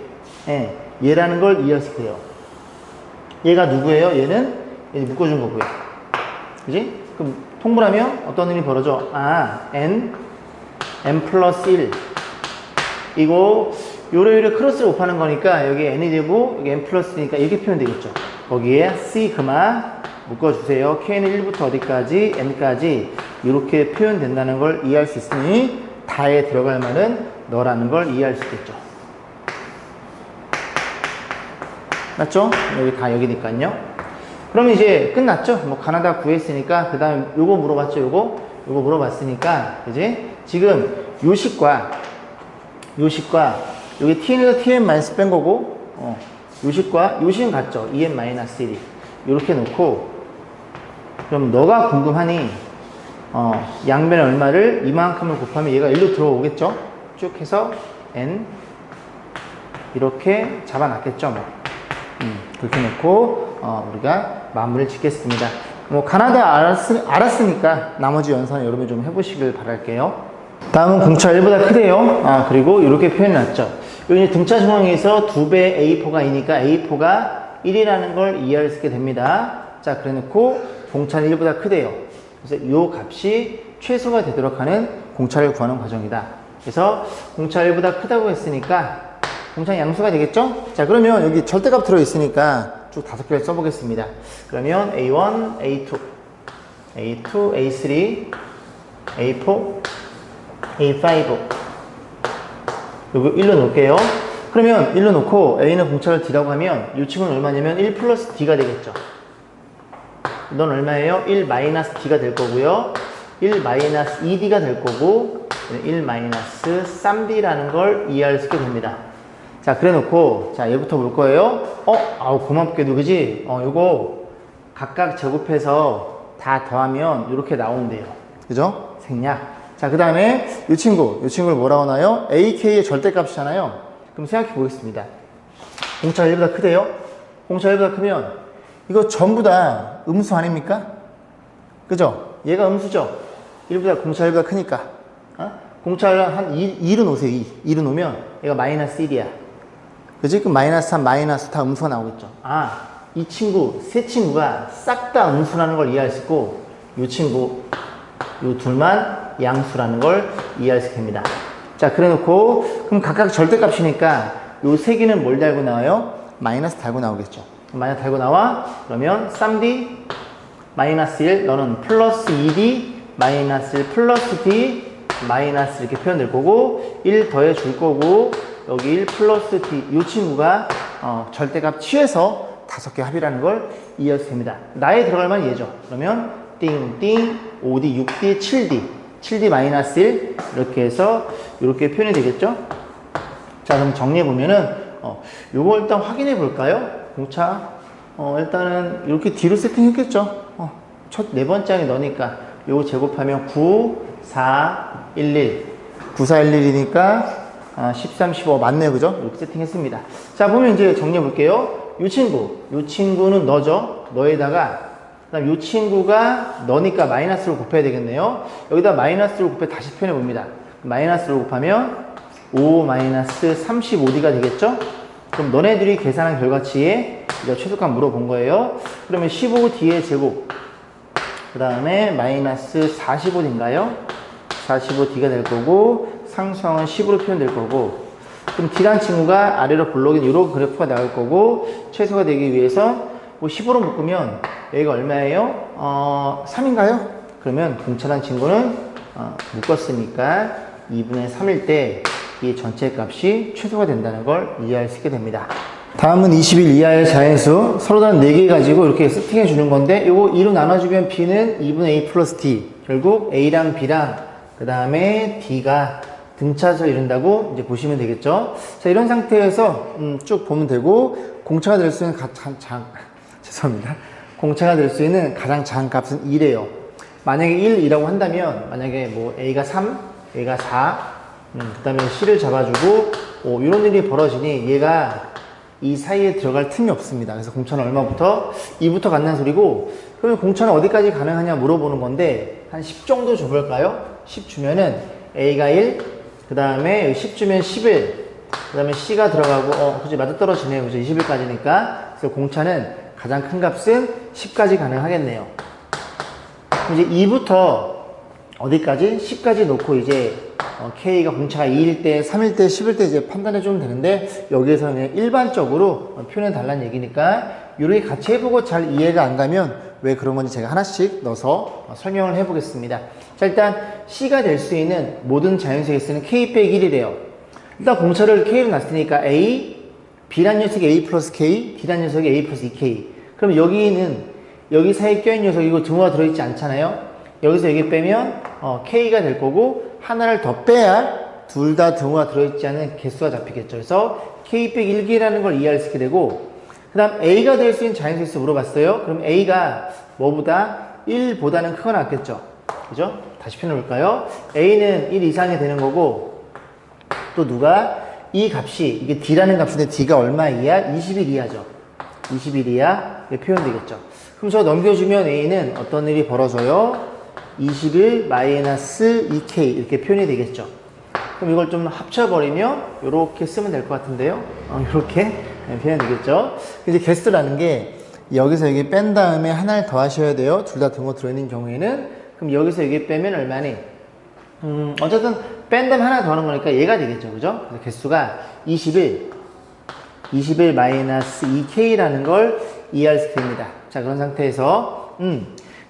얘라는 걸 이해할 수 있어요. 얘가 누구예요? 얘는 묶어준 거고요. 그지? 그럼 통분하면 어떤 일이 벌어져? n 플러스 1 이거 요래 크로스를 곱하는 거니까 여기 n이 되고 여기 n 플러스 1이니까 이렇게 표현되겠죠. 거기에 c 묶어주세요. k는 1부터 어디까지? n까지 이렇게 표현된다는 걸 이해할 수 있으니 다에 들어갈 말은 너라는 걸 이해할 수 있겠죠. 맞죠? 여기 다 여기니까요. 그럼 이제 끝났죠? 뭐 가나다 구했으니까 그 다음 요거 물어봤죠? 요거 물어봤으니까 그지? 지금 요식과 여기 tn에서 tn- 뺀 거고 요식은 같죠? 2n-1이 이렇게 놓고 그럼 너가 궁금하니 양변의 얼마를 이만큼을 곱하면 얘가 1로 들어오겠죠? 쭉 해서 n 이렇게 잡아놨겠죠? 그렇게 놓고 우리가 마무리를 짓겠습니다. 뭐 가나다 알았으니까 나머지 연산을 여러분이 좀 해보시길 바랄게요. 다음은 공차 1보다 크대요. 그리고 이렇게 표현해놨죠. 여기 등차 중앙에서 2배 A4가 이니까 A4가 1이라는 걸 이해할 수 있게 됩니다. 자, 그래 놓고 공차는 1보다 크대요. 그래서 이 값이 최소가 되도록 하는 공차를 구하는 과정이다. 그래서 공차 1보다 크다고 했으니까 공차는 양수가 되겠죠? 자, 그러면 여기 절대값 들어있으니까 쭉 5개를 써보겠습니다. 그러면 A1, A2, A3, A4, A5 여기 1로 놓을게요. 그러면 1로 놓고 A는 공차를 D라고 하면 이 친구는 얼마냐면 1 플러스 D가 되겠죠. 넌 얼마예요? 1 마이너스 D가 될 거고요. 1 마이너스 2D가 될 거고 1 마이너스 3D라는 걸 이해할 수 있게 됩니다. 자, 그래 놓고 자, 얘부터 볼 거예요. 고맙게도 그지? 요거 각각 제곱해서 다 더하면 이렇게 나온대요. 그죠? 생략. 자, 그 다음에 이 친구를 뭐라고 하나요? AK의 절대값이잖아요. 그럼 생각해 보겠습니다. 공차가 1보다 크대요? 공차가 1보다 크면 이거 전부 다 음수 아닙니까? 그죠? 얘가 음수죠? 1보다 공차 1보다 크니까. 공차를 한 2로 놓으세요. 2로 놓으면 얘가 마이너스 1이야. 그지? 그럼 마이너스 3, 마이너스 다 음수가 나오겠죠. 이 친구, 세 친구가 싹 다 음수라는 걸 이해할 수 있고, 이 친구, 이 둘만 양수라는 걸 이해할 수 있습니다. 자, 그래 놓고, 그럼 각각 절대값이니까, 이 세 개는 뭘 달고 나와요? 마이너스 달고 나오겠죠. 마이너스 달고 나와? 그러면 3D, 마이너스 1, 너는 플러스 2D, 마이너스 1, 플러스 D, 마이너스 이렇게 표현될 거고, 1 더해 줄 거고, 여기 1 플러스 D, 이 친구가 절대값 취해서 5개 합이라는 걸 이해할 수 됩니다. 나에 들어갈 만 얘죠. 그러면 띵띵 5D, 6D, 7D, 7D 마이너스 1 이렇게 해서 이렇게 표현이 되겠죠. 자, 그럼 정리해 보면은 요거 일단 확인해 볼까요? 공차 일단은 이렇게 뒤로 세팅했겠죠. 첫 네 번째 항에 넣으니까 요거 제곱하면 9, 4, 1, 1 9, 4, 1, 1이니까 13, 15 맞네요. 그죠? 이렇게 세팅했습니다. 자, 보면 이제 정리해 볼게요. 요 친구는 너죠. 너에다가 그다음 요 친구가 너니까 마이너스로 곱해야 되겠네요. 여기다 마이너스로 곱해 다시 표현해 봅니다. 마이너스로 곱하면 5 마이너스 35D가 되겠죠? 그럼 너네들이 계산한 결과치에 최소값 물어본 거예요. 그러면 15D의 제곱 그 다음에 마이너스 45D인가요? 45D가 될 거고 상수항은 10으로 표현될 거고, 그럼 D라는 친구가 아래로 블록인 이런 그래프가 나올 거고, 최소가 되기 위해서 뭐 15로 묶으면 여기가 얼마예요? 3인가요? 그러면 공차라는 친구는 묶었으니까 2분의 3일 때 이 전체 값이 최소가 된다는 걸 이해할 수 있게 됩니다. 다음은 20일 이하의 자연수 서로 다른 4개 가지고 이렇게 세팅해 주는 건데, 이거 2로 나눠주면 B는 2분의 A 플러스 D, 결국 A랑 B랑 그 다음에 D가 등차서 이룬다고 이제 보시면 되겠죠. 자, 이런 상태에서 쭉 보면 되고, 공차가 될 수 있는 죄송합니다. 공차가 될 수 있는 가장 작은 값은 2래요. 만약에 1이라고 한다면, 만약에 뭐 A가 3, A가 4, 그 다음에 C를 잡아주고 이런 일이 벌어지니 얘가 이 사이에 들어갈 틈이 없습니다. 그래서 공차는 얼마부터? 2부터 간다는 소리고, 그러면 공차는 어디까지 가능하냐 물어보는 건데, 한 10 정도 줘볼까요? 10 주면은 A가 1, 그 다음에 10 주면 11, 그 다음에 C가 들어가고, 그치, 맞아떨어지네요. 그죠? 21까지니까. 그래서 공차는 가장 큰 값은 10까지 가능하겠네요. 그럼 이제 2부터 어디까지? 10까지 놓고 이제 K가 공차가 2일 때, 3일 때, 10일 때 이제 판단해 주면 되는데, 여기에서는 일반적으로 표현해 달라는 얘기니까 이렇게 같이 해보고 잘 이해가 안 가면 왜 그런 건지 제가 하나씩 넣어서 설명을 해보겠습니다. 자, 일단 C가 될 수 있는 모든 자연수의 개수는 K 빼기 1이래요. 일단 공차를 K로 놨으니까 A, B란 녀석이 A 플러스 K, D란 녀석이 A 플러스 2K. 그럼 여기 사이에 껴있는 녀석이고 등호가 들어있지 않잖아요. 여기서 여기 빼면 K가 될 거고, 하나를 더 빼야 둘 다 등호가 들어있지 않은 개수가 잡히겠죠. 그래서 K 빼기 1개라는 걸 이해할 수 있게 되고, 그 다음 A가 될 수 있는 자연수 개수 물어봤어요. 그럼 A가 뭐보다 1보다는 크거나 같겠죠. 그죠? 다시 표현해 볼까요? A는 1 이상이 되는 거고, 또 누가 이 값이, 이게 D라는 값인데 D가 얼마 이하? 20일 이하죠. 20일 이하 이렇게 표현되겠죠. 그럼 저 넘겨주면 A는 어떤 일이 벌어져요? 21 마이너스 2K 이렇게 표현이 되겠죠. 그럼 이걸 좀 합쳐버리면 이렇게 쓰면 될 것 같은데요. 이렇게 표현이 되겠죠. 이제 개수라는 게 여기서 여기 뺀 다음에 하나를 더 하셔야 돼요. 둘 다 등호 들어있는 경우에는. 그럼 여기서 여기 빼면 얼마니? 어쨌든 뺀 다음에 하나 더 하는 거니까 얘가 되겠죠. 그죠? 그래서 개수가 21 마이너스 2K라는 걸 이해할 수 있게 됩니다. 자, 그런 상태에서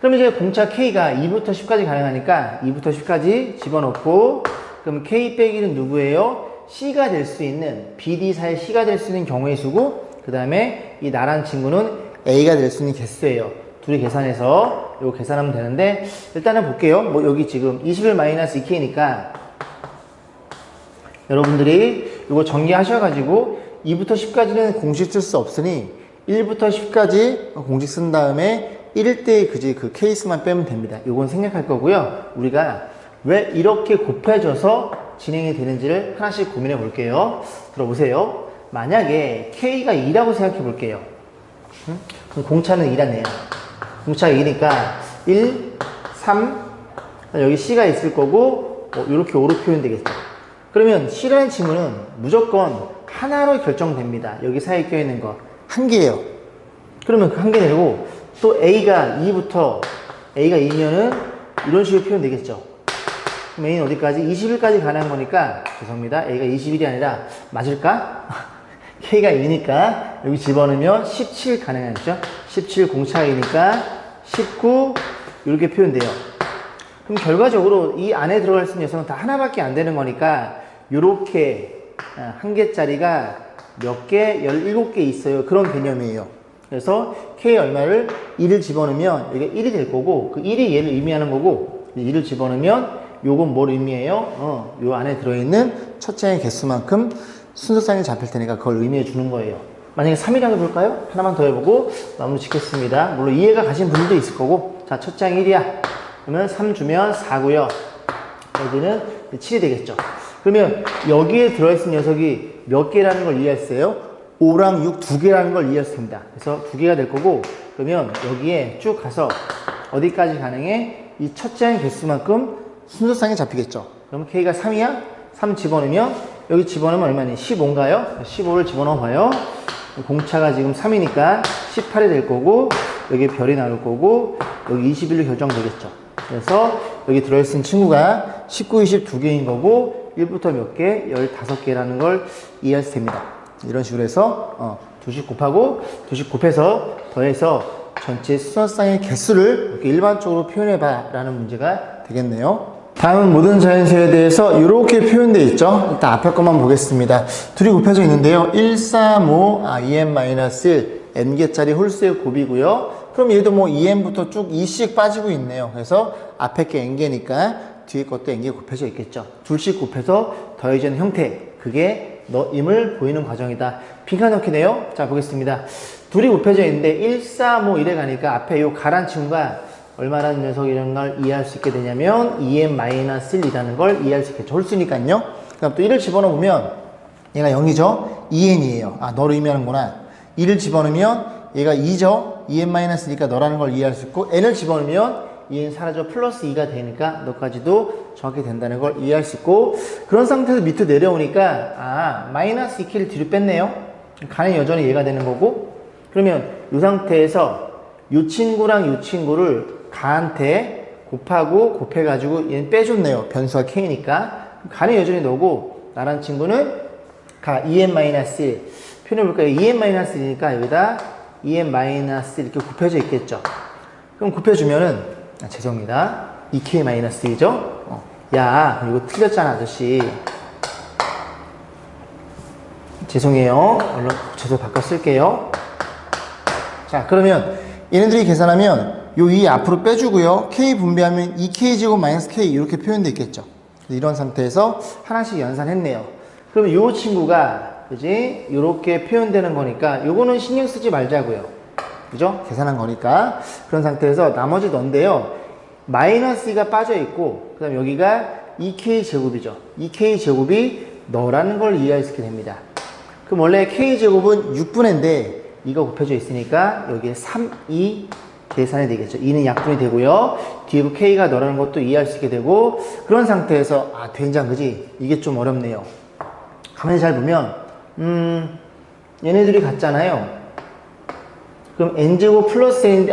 그럼 이제 공차 K가 2부터 10까지 가능하니까 2부터 10까지 집어넣고, 그럼 K 빼기는 누구예요? C가 될 수 있는, BD 사이 C가 될 수 있는 경우의 수고, 그 다음에 이 나란 친구는 A가 될 수 있는 개수예요. 둘이 계산해서 이거 계산하면 되는데, 일단은 볼게요. 뭐 여기 지금 21 마이너스 2K니까 여러분들이 이거 전개하셔가지고 2부터 10까지는 공식 쓸 수 없으니 1부터 10까지 공식 쓴 다음에 1일 때 그 케이스만 빼면 됩니다. 이건 생략할 거고요. 우리가 왜 이렇게 곱해져서 진행이 되는지를 하나씩 고민해 볼게요. 들어보세요. 만약에 K가 2라고 생각해 볼게요. 그럼 공차는 2라네요. 공차가 2니까 1, 3, 여기 C가 있을 거고, 이렇게 5로 표현되겠죠. 그러면 C라는 친구는 무조건 하나로 결정됩니다. 여기 사이에 껴있는 거. 한 개예요. 그러면 그 한 개 내고, 또 A가 2부터, A가 2면은 이런 식으로 표현되겠죠. 그럼 A는 어디까지? 21까지 가능한 거니까, 죄송합니다. A가 21이 아니라, 맞을까? K가 2니까, 여기 집어넣으면 17 가능하겠죠? 17 공차이니까, 19, 이렇게 표현돼요. 그럼 결과적으로 이 안에 들어갈 수 있는 녀석은 다 하나밖에 안 되는 거니까 요렇게 한 개짜리가 몇 개? 17개 있어요. 그런 개념이에요. 그래서 K 얼마를 2를 집어넣으면 이게 1이 될 거고 그 1이 얘를 의미하는 거고 2를 집어넣으면 요건 뭘 의미해요? 요 안에 들어있는 첫째의 개수만큼 순서상이 잡힐 테니까 그걸 의미해 주는 거예요. 만약에 3이라고 해볼까요? 하나만 더 해보고 마무리 짓겠습니다. 물론 이해가 가신 분들도 있을 거고 자, 첫째 항 1이야. 그러면 3 주면 4고요. 여기는 7이 되겠죠. 그러면 여기에 들어있는 녀석이 몇 개라는 걸 이해할 수 있어요? 5랑 6 두 개라는 걸 이해할 수 있습니다. 그래서 두 개가 될 거고 그러면 여기에 쭉 가서 어디까지 가능해? 이 첫째 항 개수만큼 순서상에 잡히겠죠. 그러면 K가 3이야? 3 집어넣으면 여기 집어넣으면 얼마니? 15인가요? 15를 집어넣어 봐요. 공차가 지금 3이니까 18이 될 거고 여기 별이 나올 거고 여기 21로 결정되겠죠. 그래서 여기 들어있는 친구가 19, 20 두 개인 거고 1부터 몇 개? 15개라는 걸 이해할 수 됩니다. 이런 식으로 해서 2씩 곱하고 2씩 곱해서 더해서 전체 순서상의 개수를 이렇게 일반적으로 표현해봐 라는 문제가 되겠네요. 다음은 모든 자연수에 대해서 이렇게 표현되어 있죠. 일단 앞에 것만 보겠습니다. 둘이 곱해져 있는데요. 1, 3, 5, en-1 n개짜리 홀수의 곱이고요. 그럼 얘도 뭐 2n부터 쭉 2씩 빠지고 있네요. 그래서 앞에 게 n개니까 뒤에 것도 n개 곱해져 있겠죠. 둘씩 곱해서 더해지는 형태. 그게 너임을 보이는 과정이다. 빈칸 넣기네요. 자, 보겠습니다. 둘이 곱해져 있는데 1, 3, 5 이래 가니까 앞에 요 가란 친구가 얼마라는 녀석 이런 걸 이해할 수 있게 되냐면 2n-1이라는 걸 이해할 수 있겠죠. 홀수니까요. 그다음 또 1을 집어넣으면 얘가 0이죠. 2n이에요. 아, 너를 의미하는구나. 2를 집어넣으면 얘가 2죠. 2n-니까 너라는 걸 이해할 수 있고 n을 집어넣으면 2n 사라져 플러스 2가 되니까 너까지도 정확히 된다는 걸 이해할 수 있고 그런 상태에서 밑으로 내려오니까 마이너스 2k를 뒤로 뺐네요. 가는 여전히 얘가 되는 거고 그러면 이 상태에서 이 친구랑 이 친구를 가한테 곱하고 곱해가지고 얘는 빼줬네요. 변수가 k니까 가는 여전히 너고 나란 친구는 가 2n-1 표현해볼까요? 2n-1이니까 여기다 2n- 이렇게 곱해져 있겠죠. 그럼 곱해주면은 죄송합니다. 2k-1이죠? 야 이거 틀렸잖아 아저씨. 죄송해요. 얼른 제도 바꿔 쓸게요. 자 그러면 얘네들이 계산하면 요 2 앞으로 빼주고요. k 분배하면 2k제곱 마이너스 k 이렇게 표현되어 있겠죠. 이런 상태에서 하나씩 연산했네요. 그러면 요 친구가 그지? 요렇게 표현되는 거니까 요거는 신경 쓰지 말자고요. 그죠? 계산한 거니까. 그런 상태에서 나머지 너인데요. 마이너스 2가 빠져 있고 그 다음 여기가 2k제곱이죠. 2k제곱이 너라는 걸 이해할 수 있게 됩니다. 그럼 원래 k제곱은 6분의인데 2가 곱해져 있으니까 여기에 3, 2 계산이 되겠죠. 2는 약분이 되고요. 뒤에 k가 너라는 것도 이해할 수 있게 되고 그런 상태에서 된장 그지? 이게 좀 어렵네요. 가만히 잘 보면 얘네들이 같잖아요. 그럼 n제곱 플러스 n인데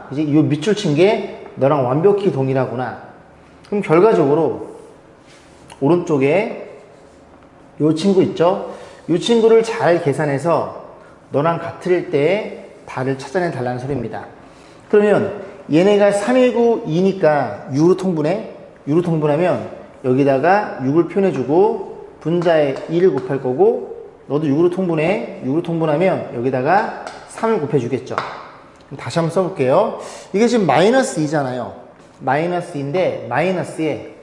그지? 요 밑줄 친 게 너랑 완벽히 동일하구나. 그럼 결과적으로 오른쪽에 요 친구 있죠? 요 친구를 잘 계산해서 너랑 같을 때 답을 찾아내 달라는 소리입니다. 그러면 얘네가 319, 2니까 6으로 통분해. 6으로 통분하면 여기다가 6을 표현해주고 분자에 2를 곱할 거고 너도 6으로 통분해. 6으로 통분하면 여기다가 3을 곱해주겠죠. 다시 한번 써볼게요. 이게 지금 마이너스 2잖아요. 마이너스 2인데 마이너스에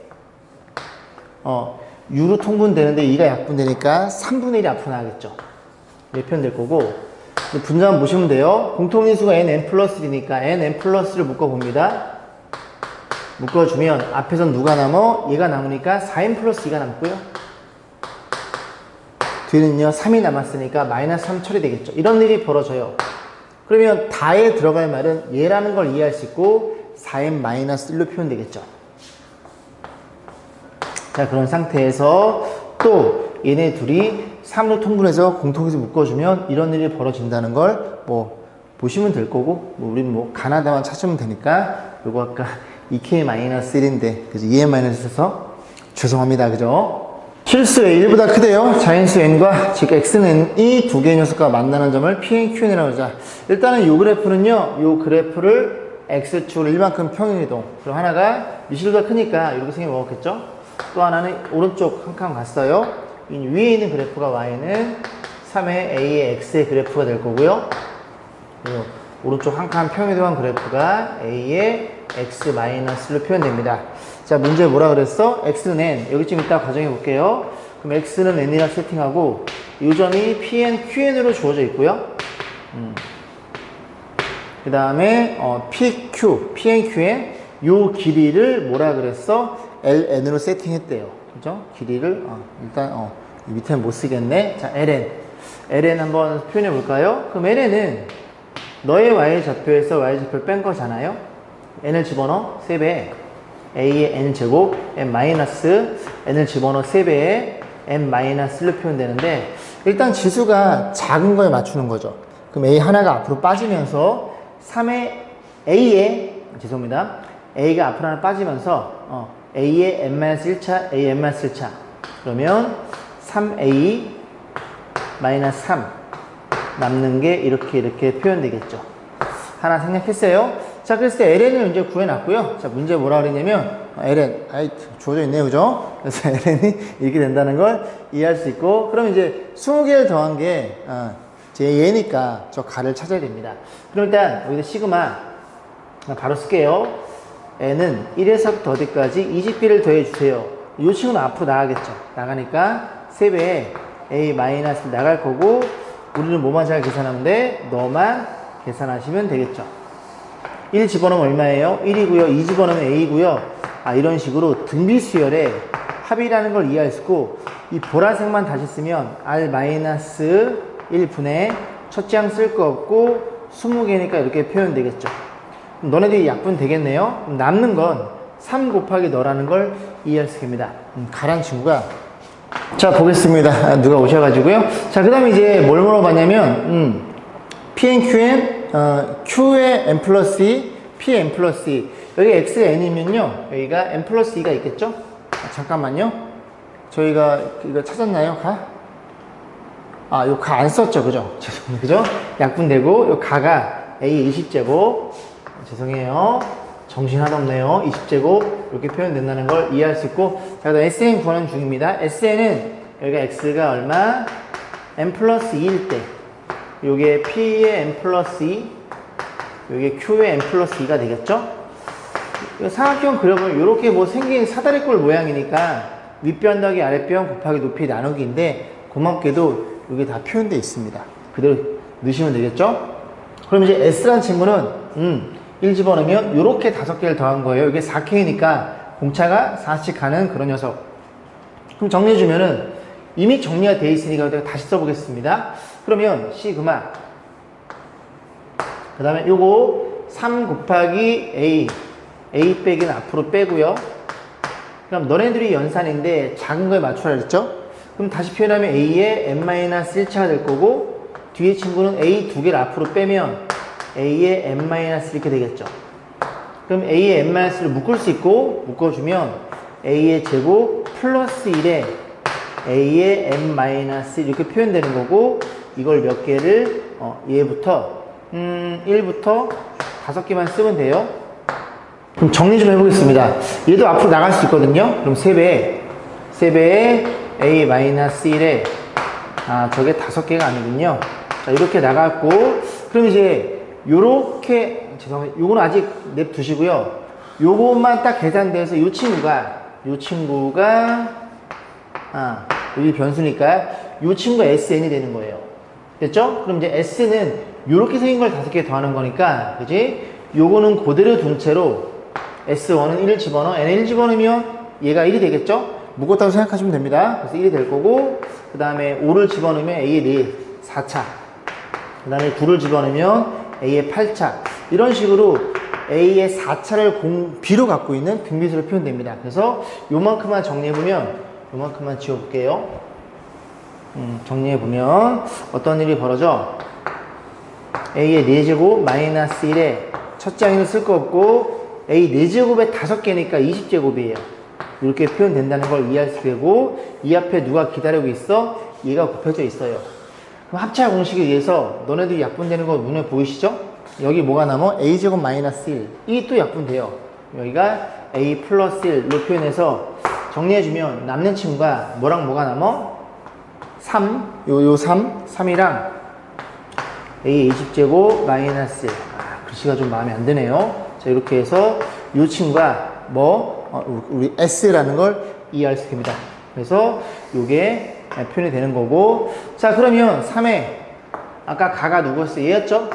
6로 통분되는데 2가 약분되니까 3분의 1이 앞으로 나가겠죠. 이렇게 표현될 거고 분자만 보시면 돼요. 공통인수가 n 플러스 1이니까 n 플러스를 묶어봅니다. 묶어주면 앞에선 누가 남어? 얘가 남으니까 4n 플러스 2가 남고요. 뒤에는요 3이 남았으니까 마이너스 3 처리되겠죠. 이런 일이 벌어져요. 그러면 다에 들어갈 말은 얘라는 걸 이해할 수 있고 4n-1로 표현되겠죠. 자, 그런 상태에서 또 얘네 둘이 3로 통분해서 공통에서 묶어주면 이런 일이 벌어진다는 걸 뭐 보시면 될 거고, 뭐 우린 뭐 가나다만 찾으면 되니까. 요거 아까 2k-1인데 그래서 2n-1에서 죄송합니다. 그죠? 실수의 1보다 크대요. 자연수 n과 즉 x는 이 두 개의 녀석과 만나는 점을 pn, qn이라고 하자. 일단은 요 그래프는요, 요 그래프를 x축으로 일만큼 평행이동. 그리고 하나가 미실보다 크니까 이렇게 생겨 먹었겠죠? 또 하나는 오른쪽 한 칸 갔어요. 위에 있는 그래프가 y는 3의 a의 x의 그래프가 될 거고요. 그리고 오른쪽 한 칸 평행이동한 그래프가 a의 x-1로 표현됩니다. 자, 문제 뭐라 그랬어? x는 n. 여기쯤 이따 가정해 볼게요. 그럼 x는 n이라 세팅하고 이 점이 pn, qn으로 주어져 있고요. 그 다음에 pq, pn, qn 요 길이를 뭐라 그랬어? ln으로 세팅했대요. 그죠? 길이를 일단 이 밑에는 못 쓰겠네. 자, ln 한번 표현해 볼까요? 그럼 ln은 너의 y좌표에서 y좌표를 뺀 거잖아요. n을 집어넣어 3배 a의 n제곱 n 마이너스 n을 집어넣어 3배의 n-1로 표현되는데, 일단 지수가 작은 거에 맞추는 거죠. 그럼 a 하나가 앞으로 빠지면서 3의 a의 죄송합니다. a가 앞으로 하나 빠지면서 a의 n-1차, a n-1차 그러면 3a 마이너스 3 남는 게 이렇게 표현되겠죠. 하나 생략했어요. 자, 그래서 ln을 이제 구해놨고요. 자, 문제 뭐라 그랬냐면 ln 주어져 있네요, 그죠? 그래서 ln이 이렇게 된다는 걸 이해할 수 있고, 그럼 이제 20개를 더한 게 제 얘니까 저 가를 찾아야 됩니다. 그럼 일단 여기다 시그마 바로 쓸게요. n은 1에서부터 어디까지 20개를 더해주세요. 이 친구는 앞으로 나가겠죠. 나가니까 3배에 a 마이너스 나갈 거고, 우리는 뭐만 잘 계산하면 돼? 너만 계산하시면 되겠죠. 1 집어넣으면 얼마예요? 1이고요. 2 집어넣으면 a고요. 이런 식으로 등비수열의 합이라는 걸 이해할 수 있고, 이 보라색만 다시 쓰면 r-1분의 첫째 항 쓸 거 없고 20개니까 이렇게 표현되겠죠. 그럼 너네들이 약분 되겠네요. 그럼 남는 건 3 곱하기 너라는 걸 이해할 수 있습니다. 가란 친구가 자, 보겠습니다. 누가 오셔가지고요. 자, 그 다음에 이제 뭘 물어봤냐면, Pn, Qn, Q의 n 플러스 E, P의 n 플러스 E. 여기 X가 n이면요, 여기가 n 플러스 E가 있겠죠? 잠깐만요. 저희가 이거 찾았나요? 요 가 안 썼죠? 그죠? 죄송해요. 그죠? 약분되고, 요 가가 A 20제곱. 죄송해요. 정신 하나 없네요. 20제곱 이렇게 표현된다는 걸 이해할 수 있고, 자, 그다음 SN 구하는 중입니다. SN은 여기가 X가 얼마? n 플러스 2일 때 요게 P의 n 플러스 2, 요게 Q의 n 플러스 2가 되겠죠? 삼각형 그려보면 이렇게 뭐 생긴 사다리꼴 모양이니까 윗변 더하기 아랫변 곱하기 높이 나누기인데, 고맙게도 이게 다 표현되어 있습니다. 그대로 넣으시면 되겠죠? 그럼 이제 S라는 친구는 1 집어넣으면 요렇게 5개를 더한 거예요. 이게 4K니까 공차가 4씩 가는 그런 녀석. 그럼 정리해주면은 이미 정리가 되어 있으니까 내가 다시 써보겠습니다. 그러면 시그마, 그 다음에 요거 3 곱하기 A 빼기는 앞으로 빼고요. 그럼 너네들이 연산인데 작은 거에 맞추라 그랬죠? 그럼 다시 표현하면 A의 n-1차가 될 거고, 뒤에 친구는 A 2개를 앞으로 빼면 A의 n- 이렇게 되겠죠. 그럼 A의 n-를 묶을 수 있고, 묶어주면 A의 제곱 플러스 1에 A의 n- 이렇게 표현되는 거고, 이걸 몇 개를 얘부터 1부터 5개만 쓰면 돼요. 그럼 정리 좀 해보겠습니다. 얘도 앞으로 나갈 수 있거든요. 그럼 3배에 A-1에 저게 5개가 아니군요. 자, 이렇게 나갔고, 그럼 이제 요렇게, 죄송합니다. 요거는 아직 냅두시고요. 요것만 딱 계산돼서 요 친구가 여기 변수니까 요 친구가 SN이 되는 거예요. 됐죠? 그럼 이제 S는 요렇게 생긴 걸 5개 더하는 거니까, 그지? 요거는 그대로 둔 채로 S1은 1을 집어넣어. N을 1 집어넣으면 얘가 1이 되겠죠? 묶었다고 생각하시면 됩니다. 그래서 1이 될 거고, 그 다음에 5를 집어넣으면 A의 4차. 그 다음에 9를 집어넣으면 A의 8차. 이런 식으로 A의 4차를 B로 갖고 있는 등비수로 표현됩니다. 그래서 요만큼만 정리해보면, 요만큼만 지워볼게요. 정리해보면 어떤 일이 벌어져? A의 4제곱 마이너스 1에 첫째 항에는 쓸 거 없고 A 4제곱에 5개니까 20제곱이에요. 이렇게 표현된다는 걸 이해할 수 되고, 이 앞에 누가 기다리고 있어? 얘가 곱해져 있어요. 그럼 합차 공식에 의해서 너네들이 약분되는 거 눈에 보이시죠? 여기 뭐가 남어? A제곱 마이너스 1. 이 또 약분돼요. 여기가 A 플러스 1로 표현해서 정리해주면 남는 친구가 뭐랑 뭐가 남어? 3. 요 3이랑 A 20제곱 마이너스 1. 글씨가 좀 마음에 안 드네요. 자, 이렇게 해서 이 친구가 우리 S라는 걸 이해할 수 있습니다. 그래서 이게 표현이 되는 거고. 자, 그러면 3에 아까 가가 누구였어요? 얘였죠?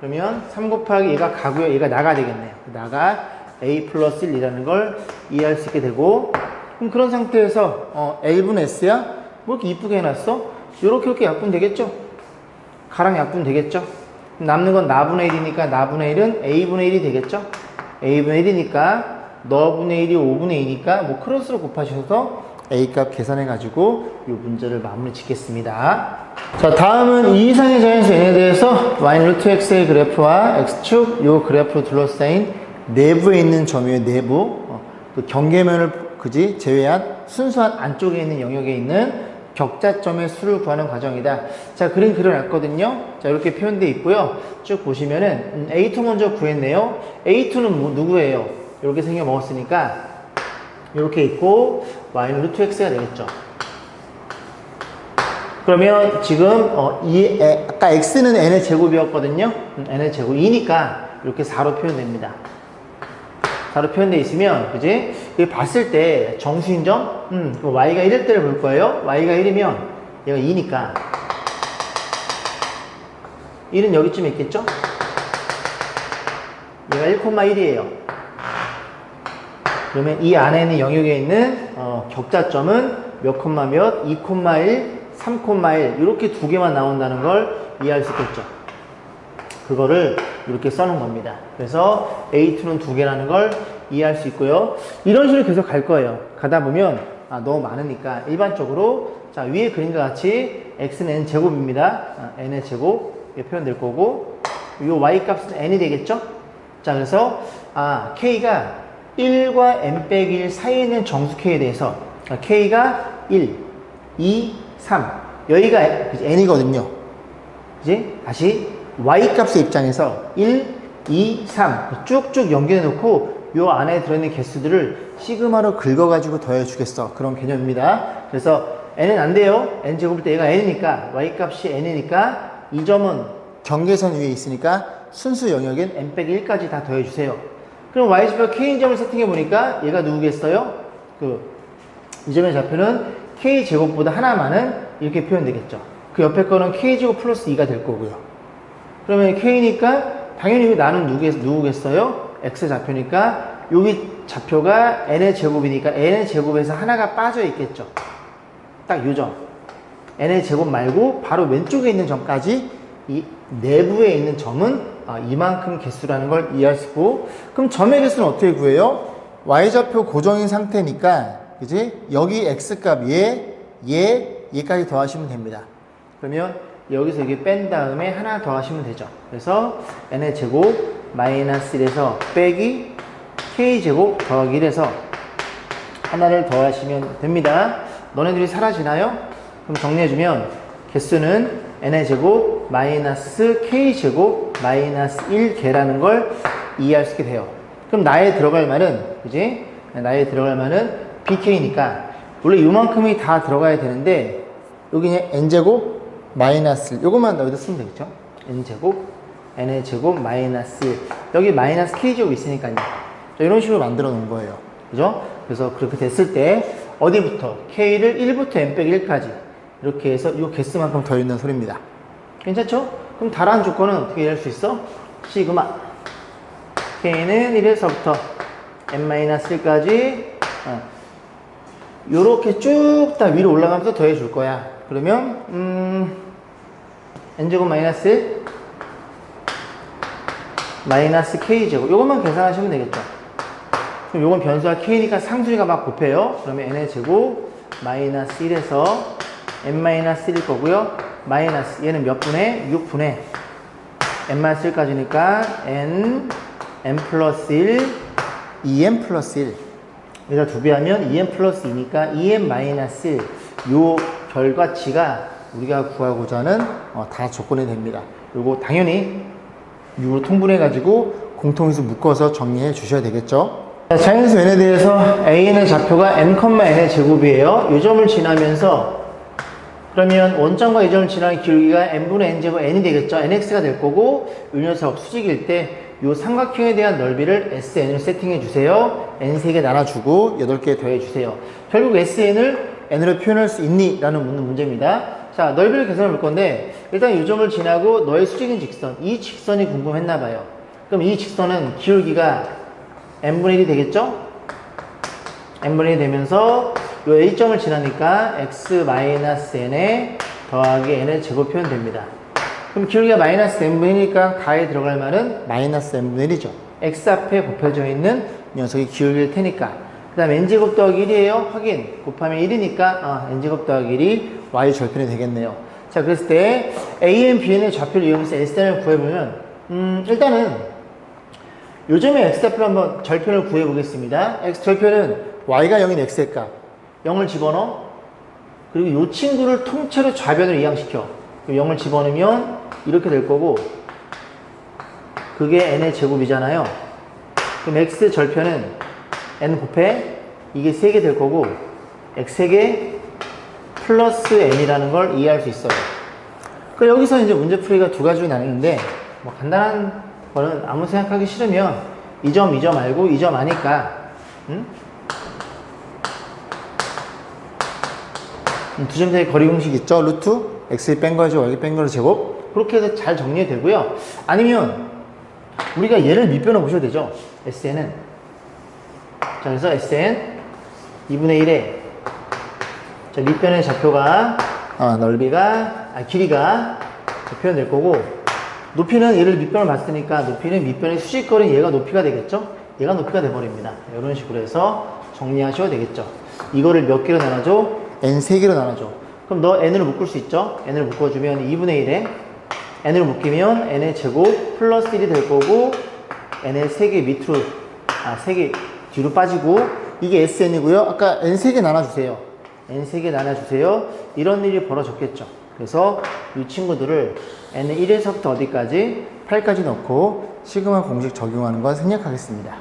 그러면 3 곱하기 얘가 가고요. 얘가 나가 되겠네요. 나가 A 플러스 1이라는 걸 이해할 수 있게 되고. 그럼 그런 상태에서 L분의 S야? 뭐 이렇게 이쁘게 해놨어? 이렇게 약분 되겠죠? 가랑 약분 되겠죠? 남는 건 나분의 1이니까 나분의 1은 A분의 1이 되겠죠? A분의 1이니까 너분의 1이 5분의 2니까 뭐 크로스로 곱하셔서 A값 계산해가지고 이 문제를 마무리 짓겠습니다. 자, 다음은 이 이상의 자연수 n에 대해서 y는 x의 그래프와 x축 요 그래프로 둘러싸인 내부에 있는 점이에요. 내부. 그 경계면을 제외한 순수한 안쪽에 있는 영역에 있는 격자점의 수를 구하는 과정이다. 자, 그림 그려놨거든요. 자, 이렇게 표현되어 있고요. 쭉 보시면은 A2 먼저 구했네요. A2는 누구예요? 이렇게 생겨 먹었으니까 이렇게 있고 y는 루트 x가 되겠죠. 그러면 지금 아까 x는 n의 제곱이었거든요. n의 제곱 2니까 이렇게 4로 표현됩니다. 4로 표현되어 있으면, 그지? 이거 봤을 때 정수인 점, y가 1일 때를 볼 거예요. y가 1이면 얘가 2니까 1은 여기쯤에 있겠죠? 얘가 1,1이에요. 그러면 이 안에 있는 영역에 있는 격자점은 몇 콤마 몇, 2,1, 3,1 이렇게 두 개만 나온다는 걸 이해할 수 있겠죠. 그거를 이렇게 써놓은 겁니다. 그래서 A2는 두 개라는 걸 이해할 수 있고요. 이런 식으로 계속 갈 거예요. 가다 보면 너무 많으니까 일반적으로 자, 위에 그림과 같이 x는 n 제곱입니다. n의 제곱 이렇게 표현될 거고 이 y 값은 n이 되겠죠. 자, 그래서 k가 1과 n 빼기 1 사이에 있는 정수 k에 대해서 k가 1, 2, 3 여기가 n이거든요. 그지? 다시 y 값의 입장에서 1, 2, 3 쭉쭉 연결해 놓고 요 안에 들어있는 개수들을 시그마로 긁어가지고 더해주겠어. 그런 개념입니다. 그래서 n은 안 돼요. n 제곱일 때 얘가 n이니까 y 값이 n이니까 이 점은 경계선 위에 있으니까 순수 영역인 n 빼기 1까지 다 더해주세요. 그럼 y좌표 k점을 세팅해 보니까 얘가 누구겠어요? 이 점의 좌표는 k제곱보다 하나 많은 이렇게 표현되겠죠. 그 옆에 거는 k제곱 플러스 2가 될 거고요. 그러면 k니까 당연히 나는 누구겠어요? x의 좌표니까 여기 좌표가 n의 제곱이니까 n의 제곱에서 하나가 빠져 있겠죠. 딱 요 점. n의 제곱 말고 바로 왼쪽에 있는 점까지 이 내부에 있는 점은 이만큼 개수라는 걸 이해할 수 있고, 그럼 점의 개수는 어떻게 구해요? y좌표 고정인 상태니까 그지? 여기 x값 얘까지 더하시면 됩니다. 그러면 여기서 여기 뺀 다음에 하나 더하시면 되죠. 그래서 n의 제곱 마이너스 1에서 빼기 k제곱 더하기 1에서 하나를 더하시면 됩니다. 너네들이 사라지나요? 그럼 정리해주면 개수는 n의 제곱 마이너스 k제곱 마이너스 1개라는 걸 이해할 수 있게 돼요. 그럼 나에 들어갈 말은, 그지? 나에 들어갈 말은 bk니까 원래 요만큼이 다 들어가야 되는데 여기 n제곱 마이너스 1 요것만 여기다 쓰면 되겠죠? n제곱 n의 제곱 마이너스 1 여기 마이너스 k제곱 있으니까요. 이런 식으로 만들어 놓은 거예요. 그죠? 그래서 그렇게 됐을 때 어디부터? k를 1부터 n 빼기 1까지 이렇게 해서 이 개수만큼 더 있는 소리입니다. 괜찮죠? 그럼 다른 조건은 어떻게 이해할 수 있어? 시그마 k는 1에서부터 n-1까지 요렇게 쭉 다 위로 올라가면서 더해 줄 거야. 그러면 n제곱 마이너스 1 마이너스 k제곱. 요것만 계산하시면 되겠죠. 그럼 요건 변수가 k니까 상수니까 막 곱해요. 그러면 n의 제곱 마이너스 1에서 n-1일 거고요. 마이너스 얘는 몇 분의? 6분의 n-1까지니까 n 플러스 1, 2n 플러스 1. 여기다 2배 하면 2n 플러스 2니까 2n 마이너스 1. 요 결과치가 우리가 구하고자 하는 다 조건이 됩니다. 요거 당연히 6으로 통분해가지고 공통인수 묶어서 정리해 주셔야 되겠죠. 자연수 n에 대해서 a의 좌표가 n,n의 제곱이에요. 이 점을 지나면서 그러면 원점과 이 점을 지나는 기울기가 n분의 n제곱 n이 되겠죠. nx가 될 거고 이 녀석 수직일 때 이 삼각형에 대한 넓이를 SN을 세팅해 주세요. n 3개 나눠주고 8개 더해 주세요. 결국 SN을 n으로 표현할 수 있니? 라는 묻는 문제입니다. 자, 넓이를 계산해 볼 건데 일단 이 점을 지나고 너의 수직인 직선, 이 직선이 궁금했나 봐요. 그럼 이 직선은 기울기가 n분의 1이 되겠죠? n분의 1이 되면서 이 a점을 지나니까 x-n에 더하기 n의 제곱 표현됩니다. 그럼 기울기가 마이너스 n분의 1이니까 가에 들어갈 말은 마이너스 n분의 1이죠. x 앞에 곱해져 있는 녀석이 기울기일 테니까. 그 다음 n제곱 더하기 1이에요. 확인. 곱하면 1이니까 n제곱 더하기 1이 y 절편이 되겠네요. 자, 그랬을 때 a, b, n의 좌표를 이용해서 SN을 구해보면 일단은 요즘에 x좌표를 한번 절편을 구해보겠습니다. x 절편은 y가 0인 x의 값 0을 집어넣어. 그리고 이 친구를 통째로 좌변으로 이항시켜. 0을 집어넣으면 이렇게 될 거고 그게 n의 제곱이잖아요. 그럼 x 절편은 n 곱해 이게 3개 될 거고 x 3개 플러스 n이라는 걸 이해할 수 있어요. 그 여기서 이제 문제 풀이가 두 가지로 나뉘는데 뭐 간단한 거는 아무 생각하기 싫으면 이 점 알고 이 점 아니까 두 점 사이 거리 공식 있죠? 루트 x에 뺀 거죠, y에 뺀 거로 제곱. 그렇게 해서 잘 정리되고요. 아니면 우리가 얘를 밑변을 보셔도 되죠. SN은 자, 그래서 SN 2분의 1에 자, 밑변의 좌표가 길이가 표현될 거고 높이는 얘를 밑변을 봤으니까 높이는 밑변의 수직거리는 얘가 높이가 되겠죠? 얘가 높이가 돼버립니다. 이런 식으로 해서 정리하셔도 되겠죠. 이거를 몇 개로 나눠줘? n 3개로 나눠줘. 그럼 너 n으로 묶을 수 있죠? n을 묶어주면 2분의 1에 n으로 묶이면 n의 제곱 플러스 1이 될 거고 n의 3개 밑으로 3개 뒤로 빠지고 이게 SN이고요. 아까 n 3개 나눠주세요. n 3개 나눠주세요. 이런 일이 벌어졌겠죠. 그래서 이 친구들을 n의 1에서부터 어디까지? 8까지 넣고 시그마 공식 적용하는 건 생략하겠습니다.